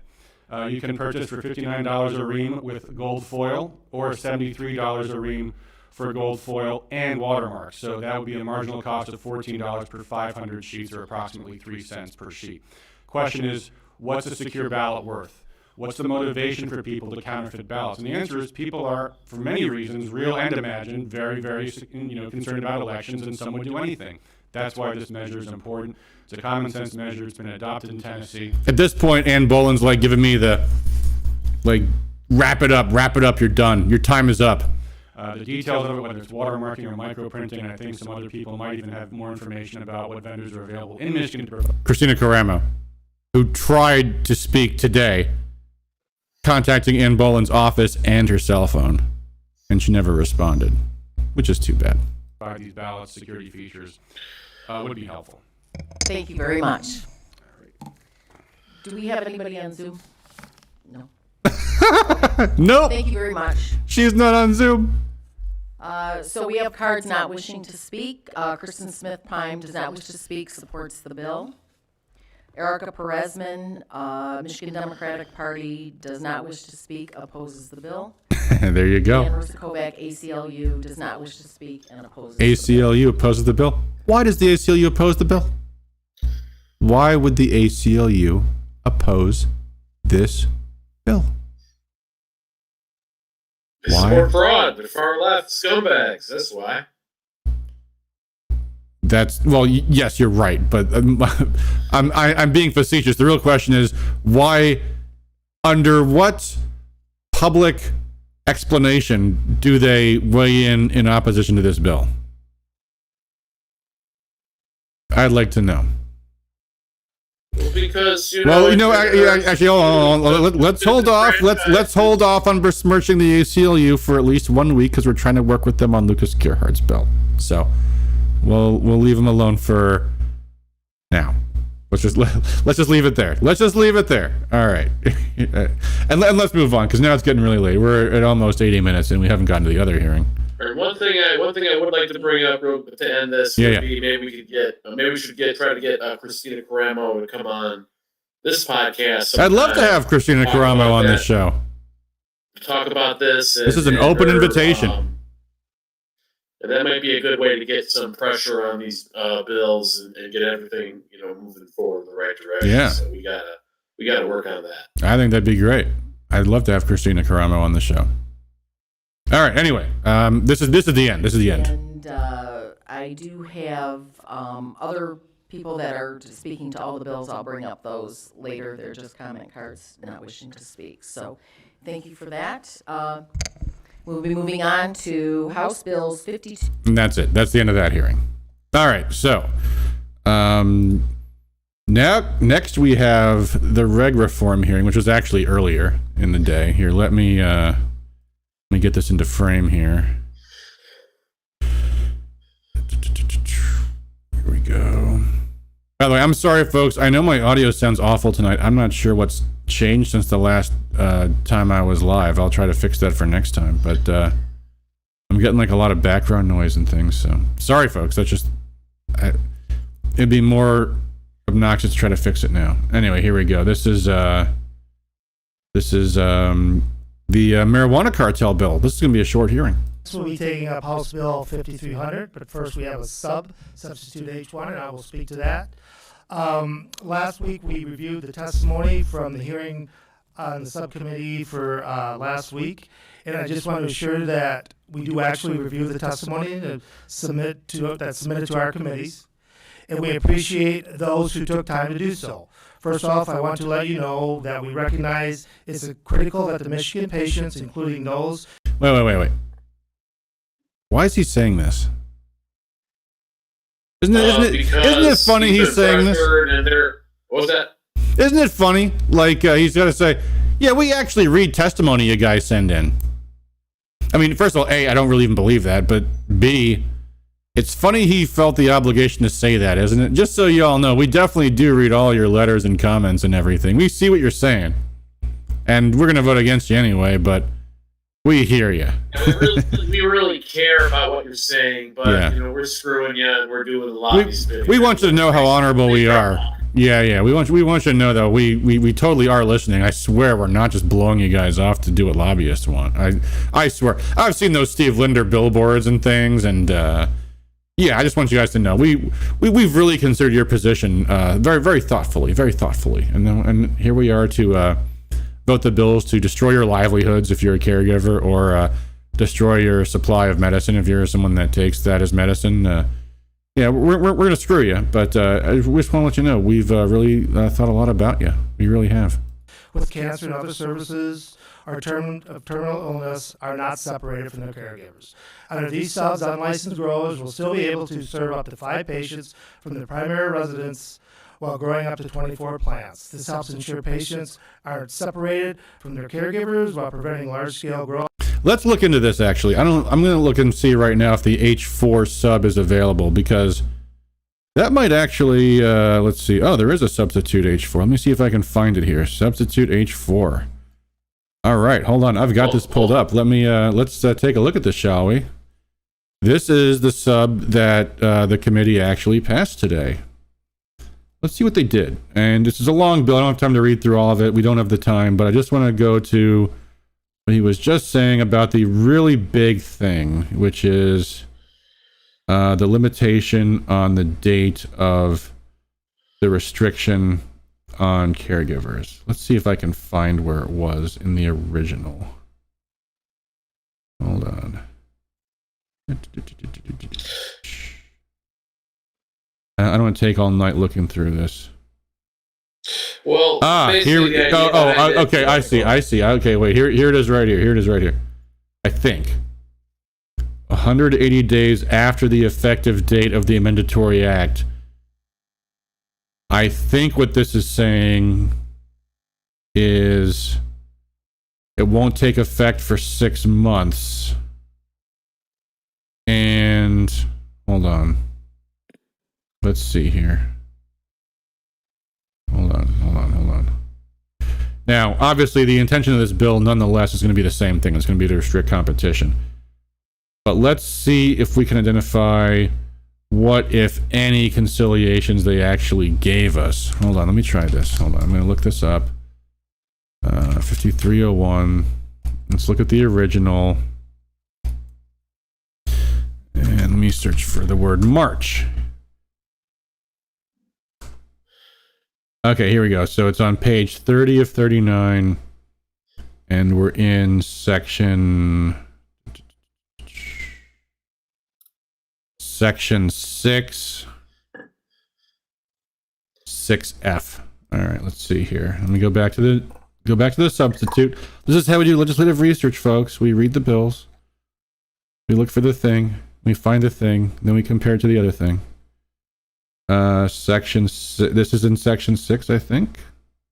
You can purchase for $59 a ream with gold foil, or $73 a ream for gold foil and watermarks. So that would be a marginal cost of $14 per 500 sheets, or approximately 3 cents per sheet. Question is, what's a secure ballot worth? What's the motivation for people to counterfeit ballots? And the answer is people are, for many reasons, real and imagined, very, very concerned about elections, and some would do anything. That's why this measure is important. It's a common sense measure. It's been adopted in Tennessee.
At this point, Ann Boland's giving me the, wrap it up, you're done. Your time is up.
The details of it, whether it's watermarking or microprinting, and I think some other people might even have more information about what vendors are available in Michigan to provide.
Christina Caramo, who tried to speak today, contacting Ann Boland's office and her cell phone, and she never responded, which is too bad.
By these ballots, security features would be helpful.
Thank you very much. Do we have anybody on Zoom? No.
Nope.
Thank you very much.
She's not on Zoom.
So we have cards not wishing to speak. Kristen Smith Pime does not wish to speak, supports the bill. Erica Perezman, Michigan Democratic Party, does not wish to speak, opposes the bill.
There you go.
And Rosa Kovac, ACLU, does not wish to speak and opposes
ACLU opposes the bill. Why does the ACLU oppose the bill? Why would the ACLU oppose this bill?
It's more fraud, the far left scumbags. That's why.
Yes, you're right, but I'm being facetious. The real question is why, under what public explanation do they weigh in opposition to this bill? I'd like to know.
Well, because
actually, hold on. Let's hold off. Let's hold off on besmirching the ACLU for at least 1 week because we're trying to work with them on Lucas Gerhardt's bill. So we'll leave them alone for now. Let's just leave it there. Let's just leave it there. All right, and let's move on because now it's getting really late. We're at almost 80 minutes and we haven't gotten to the other hearing.
One thing I would like to bring up to end this would be maybe we should try to get Christina Caramo to come on this podcast sometime.
I'd love to have Christina Caramo on this show.
Talk about this.
This is an open invitation.
And that might be a good way to get some pressure on these bills and get everything moving forward in the right direction.
Yeah.
So we gotta work on that.
I think that'd be great. I'd love to have Christina Caramo on the show. All right. Anyway, this is the end. This is the end.
And I do have other people that are speaking to all the bills. I'll bring up those later. They're just comment cards, not wishing to speak. So thank you for that. We'll be moving on to House Bills 52.
And that's it. That's the end of that hearing. All right. So next we have the reg reform hearing, which was actually earlier in the day. Here, let me get this into frame here. Here we go. By the way, I'm sorry, folks. I know my audio sounds awful tonight. I'm not sure what's changed since the last time I was live. I'll try to fix that for next time. But I'm getting like a lot of background noise and things. So sorry, folks. That's just it'd be more obnoxious to try to fix it now. Anyway, here we go. This is the marijuana cartel bill. This is going to be a short hearing.
This will be taking up House Bill 5300, but first we have a substitute H1, and I will speak to that. Last week we reviewed the testimony from the hearing on the subcommittee for last week, and I just want to assure that we do actually review the testimony and submitted to our committees, and we appreciate those who took time to do so. First off, I want to let you know that we recognize it's critical that the Michigan patients, including those...
Wait. Why is he saying this? Isn't it funny he's saying this?
What was that?
Isn't it funny? Like, he's got to say, yeah, we actually read testimony you guys send in. I mean, first of all, A, I don't really even believe that, but B, it's funny he felt the obligation to say that, isn't it? Just so you all know, we definitely do read all your letters and comments and everything. We see what you're saying. And we're going to vote against you anyway, but we hear you.
We really care about what you're saying, but
Yeah.
We're screwing you and we're doing the lobby spinning.
We want you to know how honorable we are. Yeah. We want you to know that we totally are listening. I swear we're not just blowing you guys off to do what lobbyists want. I swear. I've seen those Steve Linder billboards and things, and yeah, I just want you guys to know we've really considered your position very, very thoughtfully, and here we are to vote the bills to destroy your livelihoods if you're a caregiver, or destroy your supply of medicine if you're someone that takes that as medicine. Yeah, we're gonna screw you, but I just want to let you know we've really thought a lot about you. We really have.
with cancer and other services or terminal illness are not separated from their caregivers. Under these subs, unlicensed growers will still be able to serve up to 5 patients from their primary residence while growing up to 24 plants. This helps ensure patients aren't separated from their caregivers while preventing large-scale growth.
Let's look into this, actually. I'm going to look and see right now if the H4 sub is available, because that might actually, let's see. Oh, there is a substitute H4. Let me see if I can find it here. Substitute H4. All right, hold on. I've got this pulled up. Let's take a look at this, shall we? This is the sub that the committee actually passed today. Let's see what they did. And this is a long bill. I don't have time to read through all of it. We don't have the time, but I just want to go to what he was just saying about the really big thing, which is the limitation on the date of the restriction on caregivers. Let's see if I can find where it was in the original. Hold on. I don't want to take all night looking through this.
Well,
here we go. Okay, I see. Okay, wait, here it is right here. I think 180 days after the effective date of the Amendatory Act. I think what this is saying is it won't take effect for 6 months. And hold on. Let's see here. Hold on. Now, obviously, the intention of this bill, nonetheless, is going to be the same thing. It's going to be to restrict competition. But let's see if we can identify what, if any, conciliations they actually gave us. Hold on, let me try this. Hold on, I'm going to look this up. 5301. Let's look at the original. And let me search for the word March. Okay, here we go. So it's on page 30 of 39, and we're in section section 6F. All right, let's see here. Let me go back to the substitute. This is how we do legislative research, folks. We read the bills. We look for the thing. We find the thing. Then we compare it to the other thing. This is in section 6, I think.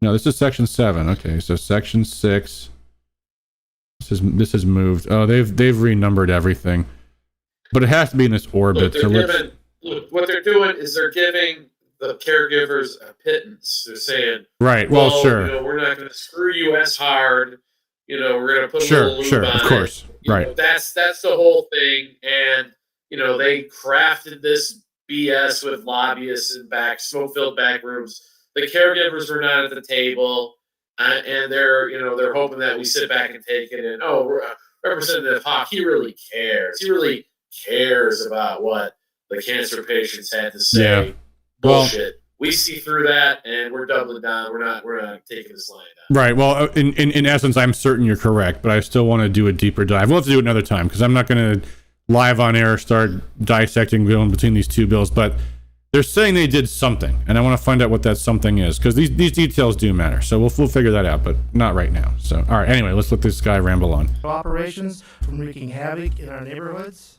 No, this is section 7. Okay, so section 6. This is moved. Oh, they've renumbered everything, but it has to be in this orbit.
Look, what they're doing is they're giving the caregivers a pittance. They're saying,
right. Well, sure.
You know, we're not going to screw you as hard. You know, we're going to put a little lube on
of course.
it.
Right.
Know, that's the whole thing. And you know, they crafted this BS with lobbyists in smoke-filled back rooms. The caregivers were not at the table, and they're hoping that we sit back and take it. And Representative Hawk, he really cares. He really cares about what the cancer patients had to say.
Yeah.
Bullshit. We see through that, and we're doubling down. We're not taking this line down.
Right. Well, in essence, I'm certain you're correct, but I still want to do a deeper dive. We'll have to do it another time because I'm not going to live on air start dissecting going between these two bills. But they're saying they did something, and I want to find out what that something is because these details do matter. So we'll figure that out, but not right now. So all right. Anyway, let's let this guy ramble on.
Operations from wreaking havoc in our neighborhoods.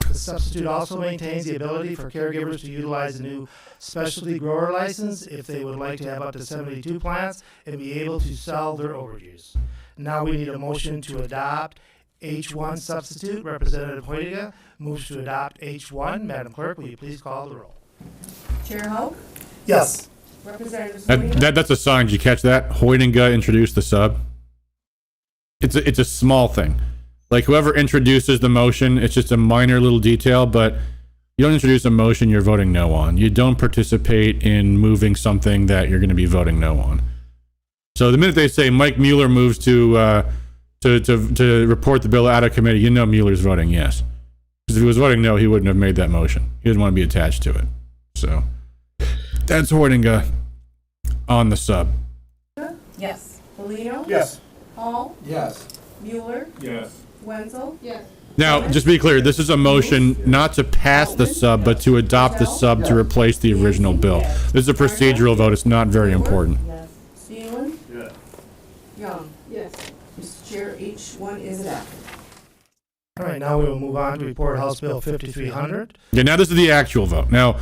The substitute also maintains the ability for caregivers to utilize a new specialty grower license if they would like to have up to 72 plants and be able to sell their overuse. Now we need a motion to adopt H1 substitute. Representative Hoytiga moves to adopt H1. Madam Clerk, will you please call the roll?
Chair Hoke?
Yes.
Representative
That's a sign. Did you catch that? Hoytiga introduced the sub. It's a small thing. Like whoever introduces the motion, it's just a minor little detail, but you don't introduce a motion you're voting no on. You don't participate in moving something that you're going to be voting no on. So the minute they say Mike Mueller moves to report the bill out of committee, you know Mueller's voting yes. Because if he was voting no, he wouldn't have made that motion. He didn't want to be attached to it. So that's Hoytiga on the sub.
Yes. Bellino?
Yes.
Hall?
Yes.
Mueller?
Yes.
Wenzel? Yes.
Now, just to be clear, this is a motion not to pass the sub, but to adopt the sub to replace the original bill. This is a procedural vote. It's not very important.
Yes. Steven?
Yes.
Young? Yes. Mr. Chair, H1 is adopted.
All right, now we will move on to report House Bill 5300.
Yeah, now this is the actual vote. Now,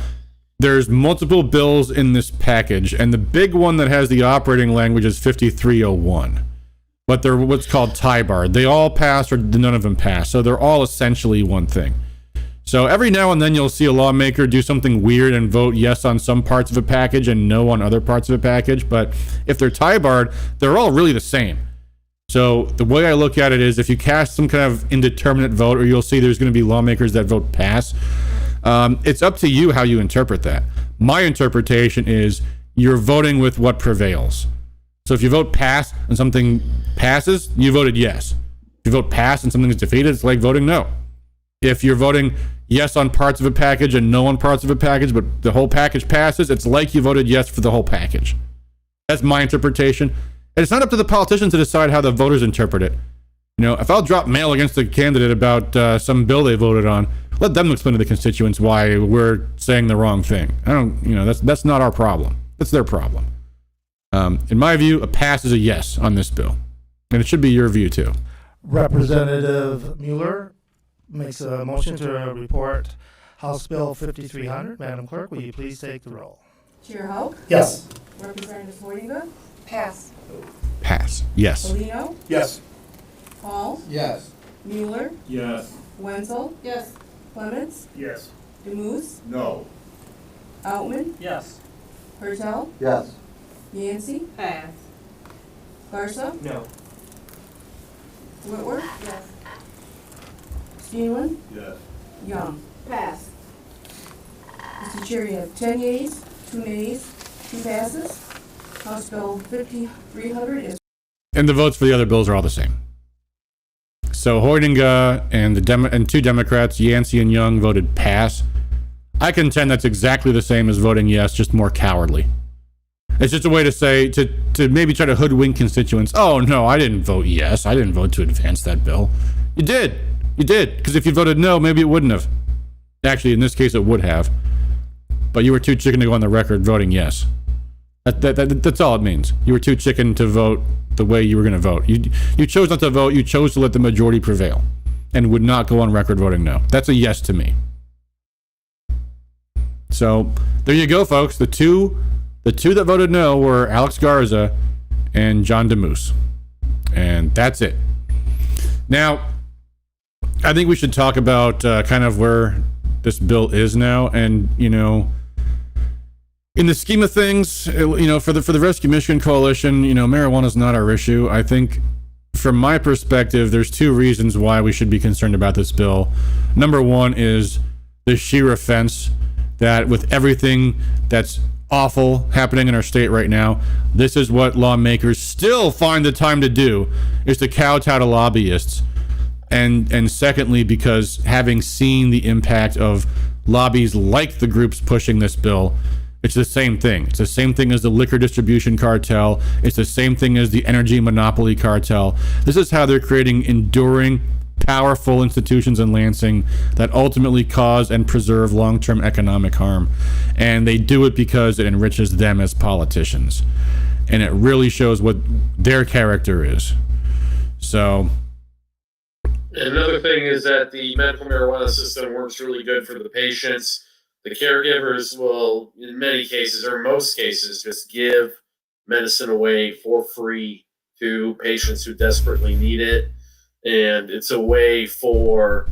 there's multiple bills in this package, and the big one that has the operating language is 5301. But they're what's called tie-barred. They all pass or none of them pass. So they're all essentially one thing. So every now and then you'll see a lawmaker do something weird and vote yes on some parts of a package and no on other parts of a package. But if they're tie-barred, they're all really the same. So the way I look at it is if you cast some kind of indeterminate vote, or you'll see there's going to be lawmakers that vote pass, it's up to you how you interpret that. My interpretation is you're voting with what prevails. So if you vote pass and something passes, you voted yes. If you vote pass and something is defeated, it's like voting no. If you're voting yes on parts of a package and no on parts of a package, but the whole package passes, it's like you voted yes for the whole package. That's my interpretation. And it's not up to the politicians to decide how the voters interpret it. You know, if I'll drop mail against a candidate about some bill they voted on, let them explain to the constituents why we're saying the wrong thing. That's not our problem. That's their problem. In my view, a pass is a yes on this bill. And it should be your view, too.
Representative Mueller makes a motion to report House Bill 5300. Madam Clerk, will you please take the roll?
Chair Hoke?
Yes.
Representative Hoytiga? Pass.
Pass. Yes.
Bellino?
Yes.
Hall?
Yes.
Mueller?
Yes.
Wenzel? Yes. Clements?
Yes.
DeMuse?
No.
Outman?
Yes.
Cartel?
Yes.
Yancey? Pass. Garza?
No.
Whitworth? Yes. Steven?
Yes.
Young? Pass. Mr. Chair, you have 10 yeas, 2 nays, 2 passes. House Bill 5300 is...
And the votes for the other bills are all the same. So Hoytiga and two Democrats, Yancey and Young, voted pass. I contend that's exactly the same as voting yes, just more cowardly. It's just a way to say, to maybe try to hoodwink constituents. Oh, no, I didn't vote yes. I didn't vote to advance that bill. You did. You did. Because if you voted no, maybe it wouldn't have. Actually, in this case, it would have. But you were too chicken to go on the record voting yes. That's all it means. You were too chicken to vote the way you were going to vote. You chose not to vote. You chose to let the majority prevail and would not go on record voting no. That's a yes to me. So there you go, folks. The two that voted no were Alex Garza and John DeMoose. And that's it. Now, I think we should talk about kind of where this bill is now. And, in the scheme of things, for the Rescue Michigan Coalition, marijuana is not our issue. I think from my perspective, there's two reasons why we should be concerned about this bill. Number one is the sheer offense that with everything that's awful happening in our state right now, this is what lawmakers still find the time to do, is to kowtow to lobbyists. And secondly, because having seen the impact of lobbies like the groups pushing this bill, it's the same thing. It's the same thing as the liquor distribution cartel. It's the same thing as the energy monopoly cartel. This is how they're creating enduring, powerful institutions in Lansing that ultimately cause and preserve long-term economic harm. And they do it because it enriches them as politicians. And it really shows what their character is. So...
Another thing is that the medical marijuana system works really good for the patients. The caregivers will, in many cases, or most cases, just give medicine away for free to patients who desperately need it. And it's a way for,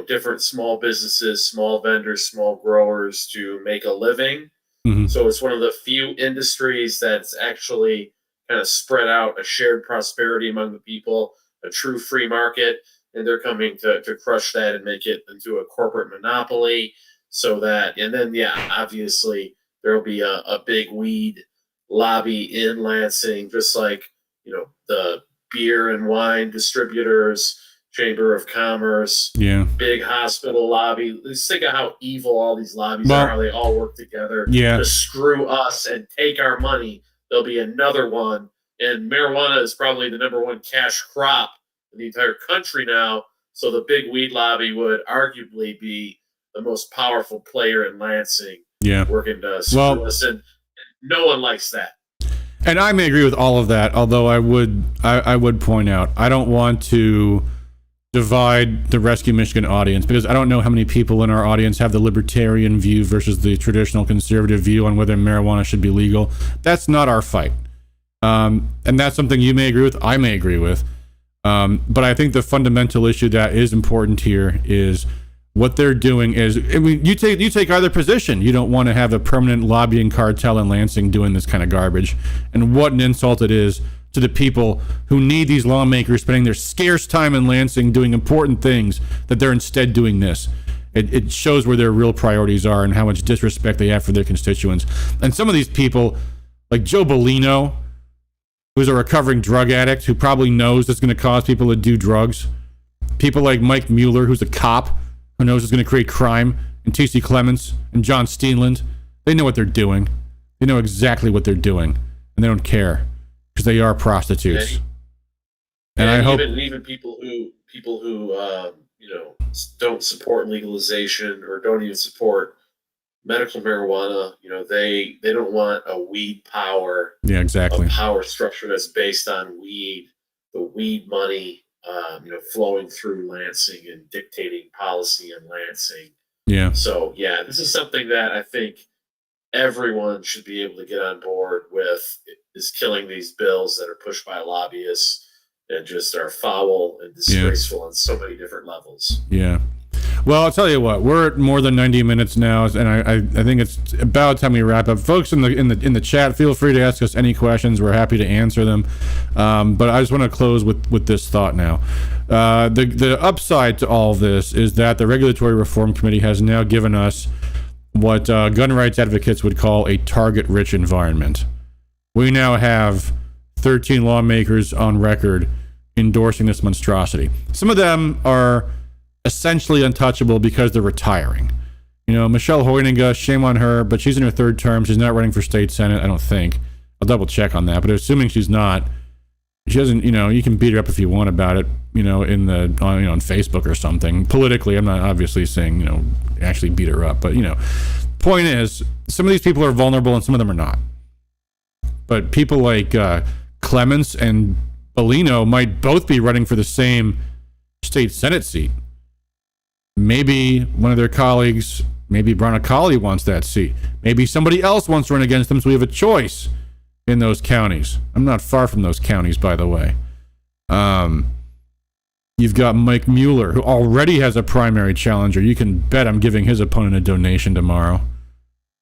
different small businesses, small vendors, small growers to make a living.
Mm-hmm.
So it's one of the few industries that's actually kind of spread out a shared prosperity among the people, a true free market. And they're coming to crush that and make it into a corporate monopoly. So that, and then, obviously there'll be a big weed lobby in Lansing, just like, the beer and wine distributors, Chamber of Commerce, big hospital lobby. Just think of how evil all these lobbies are, how they all work together to screw us and take our money. There'll be another one. And marijuana is probably the number one cash crop in the entire country now. So the big weed lobby would arguably be the most powerful player in Lansing, working to screw us, and no one likes that.
And I may agree with all of that, although I would point out, I don't want to divide the Rescue Michigan audience, because I don't know how many people in our audience have the libertarian view versus the traditional conservative view on whether marijuana should be legal. That's not our fight. And that's something you may agree with, I may agree with. But I think the fundamental issue that is important here is what they're doing is, you take either position. You don't want to have a permanent lobbying cartel in Lansing doing this kind of garbage. And what an insult it is to the people who need these lawmakers spending their scarce time in Lansing doing important things, that they're instead doing this. It shows where their real priorities are and how much disrespect they have for their constituents. And some of these people, like Joe Bellino, who's a recovering drug addict who probably knows it's going to cause people to do drugs. People like Mike Mueller, who's a cop, who knows it's going to create crime, and T.C. Clements and John Steenland. They know what they're doing. They know exactly what they're doing, and they don't care because they are prostitutes. And I hope
even people who don't support legalization or don't even support medical marijuana, they don't want a weed power.
Yeah, exactly.
A power structure that's based on weed, the weed money. Flowing through Lansing and dictating policy in Lansing.
Yeah.
So, this is something that I think everyone should be able to get on board with, is killing these bills that are pushed by lobbyists and just are foul and disgraceful on so many different levels.
Yeah. Well, I'll tell you what, we're at more than 90 minutes now, and I think it's about time we wrap up. Folks in the chat, feel free to ask us any questions. We're happy to answer them. But I just want to close with this thought now. The upside to all of this is that the Regulatory Reform Committee has now given us what gun rights advocates would call a target-rich environment. We now have 13 lawmakers on record endorsing this monstrosity. Some of them are essentially untouchable because they're retiring. Michelle Hoyninga, shame on her, but she's in her third term. She's not running for state senate, I don't think. I'll double check on that, but assuming she's not, She doesn't, you can beat her up if you want about it, in on Facebook or something. Politically, I'm not obviously saying, actually beat her up, but, point is, some of these people are vulnerable and some of them are not. But people like Clements and Bellino might both be running for the same state Senate seat. Maybe one of their colleagues, maybe Bronicali wants that seat. Maybe somebody else wants to run against them, so we have a choice in those counties. I'm not far from those counties, by the way. You've got Mike Mueller, who already has a primary challenger. You can bet I'm giving his opponent a donation tomorrow.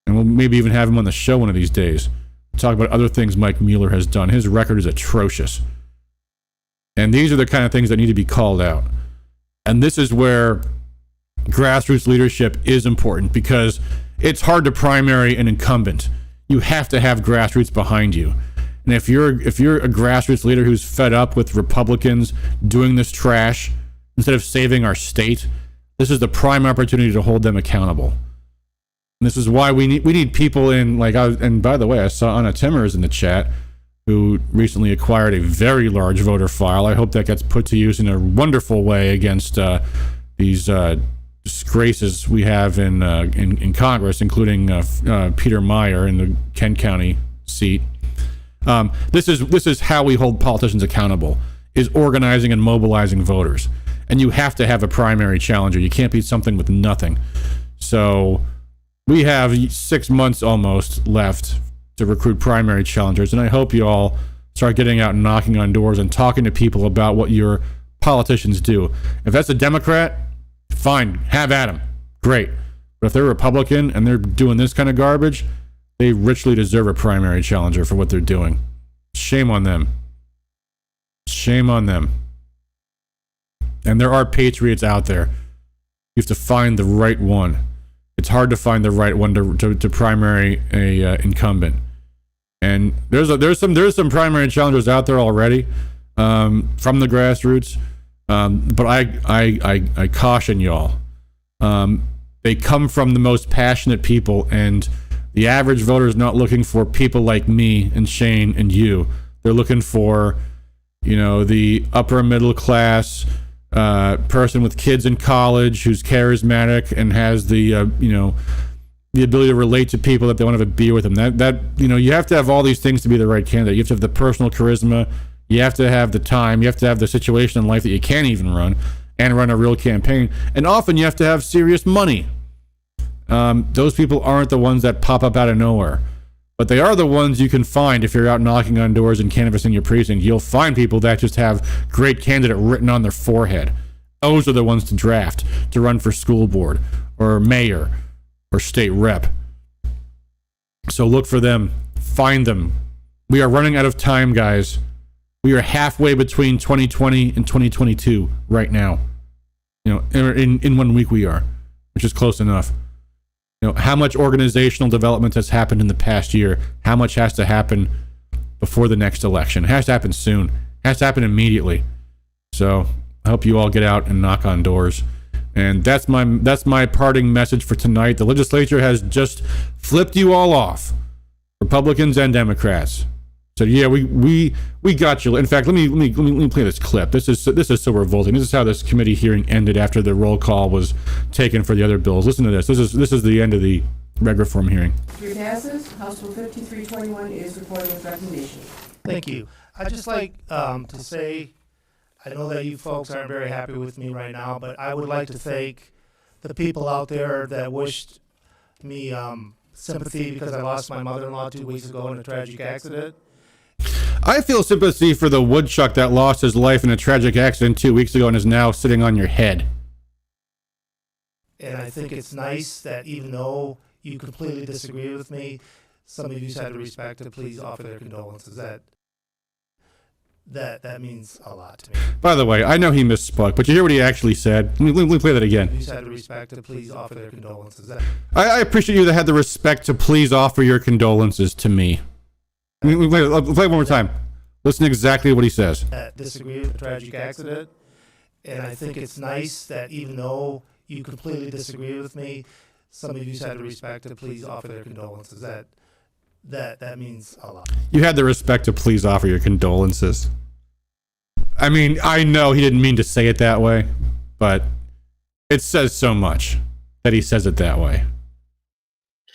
And we'll maybe even have him on the show one of these days. Talk about other things Mike Mueller has done. His record is atrocious. And these are the kind of things that need to be called out. And this is where grassroots leadership is important, because it's hard to primary an incumbent. You have to have grassroots behind you. And if you're a grassroots leader who's fed up with Republicans doing this trash instead of saving our state, this is the prime opportunity to hold them accountable. And this is why we need people in, and by the way, I saw Anna Timmers in the chat, who recently acquired a very large voter file. I hope that gets put to use in a wonderful way against these disgraces we have in Congress, including Peter Meyer in the Kent County seat. This is how we hold politicians accountable, is organizing and mobilizing voters. And you have to have a primary challenger. You can't beat something with nothing. So we have 6 months almost left to recruit primary challengers, and I hope you all start getting out and knocking on doors and talking to people about what your politicians do. If that's a Democrat, fine, have at them. Great. But if they're Republican and they're doing this kind of garbage, they richly deserve a primary challenger for what they're doing. Shame on them. Shame on them. And there are patriots out there. You have to find the right one. It's hard to find the right one to primary a incumbent. And there's some primary challengers out there already from the grassroots. But I caution y'all. They come from the most passionate people, and the average voter is not looking for people like me and Shane and you. They're looking for, the upper middle class person with kids in college who's charismatic and has the the ability to relate to people, that they want to have a beer with them. That you have to have all these things to be the right candidate. You have to have the personal charisma. You have to have the time. You have to have the situation in life that you can't even run, and run a real campaign. And often you have to have serious money. Those people aren't the ones that pop up out of nowhere, but they are the ones you can find if you're out knocking on doors and canvassing your precinct. You'll find people that just have great candidate written on their forehead. Those are the ones to draft to run for school board or mayor or state rep. So look for them, find them. We are running out of time, guys. We are halfway between 2020 and 2022 right now. In 1 week we are, which is close enough. How much organizational development has happened in the past year? How much has to happen before the next election? It has to happen soon. It has to happen immediately. So I hope you all get out and knock on doors. And that's my parting message for tonight. The legislature has just flipped you all off, Republicans and Democrats. So yeah, we got you. In fact, let me play this clip. This is so revolting. This is how this committee hearing ended after the roll call was taken for the other bills. Listen to this. This is the end of the reg reform hearing.
3 passes. House Bill 5321 is reported with recommendation.
Thank you. I'd just like to say, I know that you folks aren't very happy with me right now, but I would like to thank the people out there that wished me sympathy because I lost my mother-in-law 2 weeks ago in a tragic accident.
I feel sympathy for the woodchuck that lost his life in a tragic accident 2 weeks ago and is now sitting on your head.
And I think it's nice that even though you completely disagree with me, some of you had the respect to please offer their condolences. That means a lot to me.
By the way, I know he misspoke, but you hear what he actually said? Let me play that again.
You had the respect to please offer their condolences.
I appreciate you that had the respect to please offer your condolences to me. Play it one more time. Listen to exactly what he says.
Disagree with the tragic accident, and I think it's nice that even though you completely disagree with me, some of you had the respect to please offer their condolences. That means a lot.
You had the respect to please offer your condolences. I mean, I know he didn't mean to say it that way, but it says so much that he says it that way.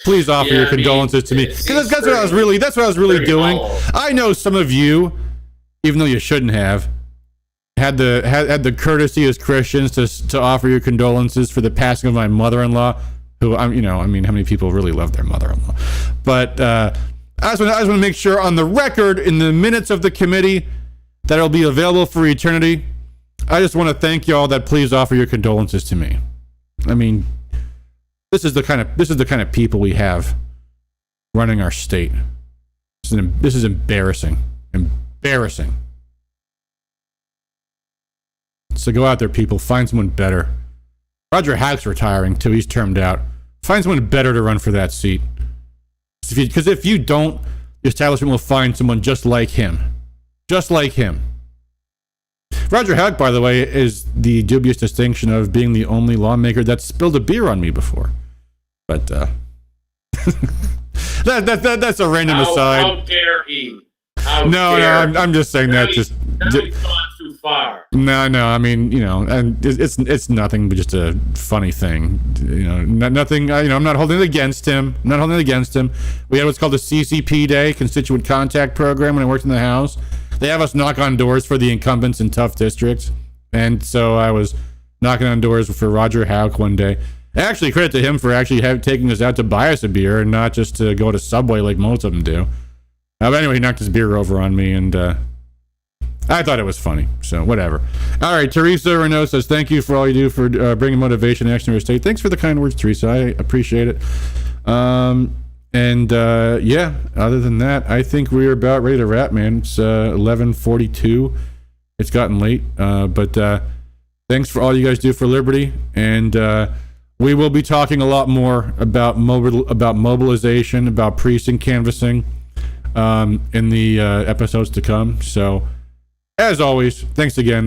Please offer your condolences to me, because that's what I was really doing. I know some of you, even though you shouldn't have, had the courtesy as Christians to offer your condolences for the passing of my mother-in-law, who how many people really love their mother-in-law? But I just want to make sure on the record, in the minutes of the committee, that it'll be available for eternity. I just want to thank y'all that please offer your condolences to me. I mean, this is the kind of people we have running our state. This is embarrassing. Embarrassing. So go out there, people. Find someone better. Roger Hack's retiring, too. He's termed out. Find someone better to run for that seat. Because if you don't, the establishment will find someone just like him. Just like him. Roger Hack, by the way, is the dubious distinction of being the only lawmaker that spilled a beer on me before. But that's a random aside.
How dare he?
No, I'm just saying that.
Now he's gone too far.
No. I mean, and it's nothing but just a funny thing. Nothing. I'm not holding it against him. We had what's called the CCP Day, Constituent Contact Program, when I worked in the House. They have us knock on doors for the incumbents in tough districts, and so I was knocking on doors for Roger Hauk one day. Actually, credit to him for actually taking us out to buy us a beer and not just to go to Subway like most of them do. But anyway, he knocked his beer over on me, and I thought it was funny, so whatever. All right, Teresa Renault says, thank you for all you do for bringing motivation and action to your state. Thanks for the kind words, Teresa. I appreciate it. Yeah, other than that, I think we're about ready to wrap, man. It's 11:42. It's gotten late, but thanks for all you guys do for liberty, and we will be talking a lot more about mobilization, about precinct canvassing in the episodes to come. So, as always, thanks again.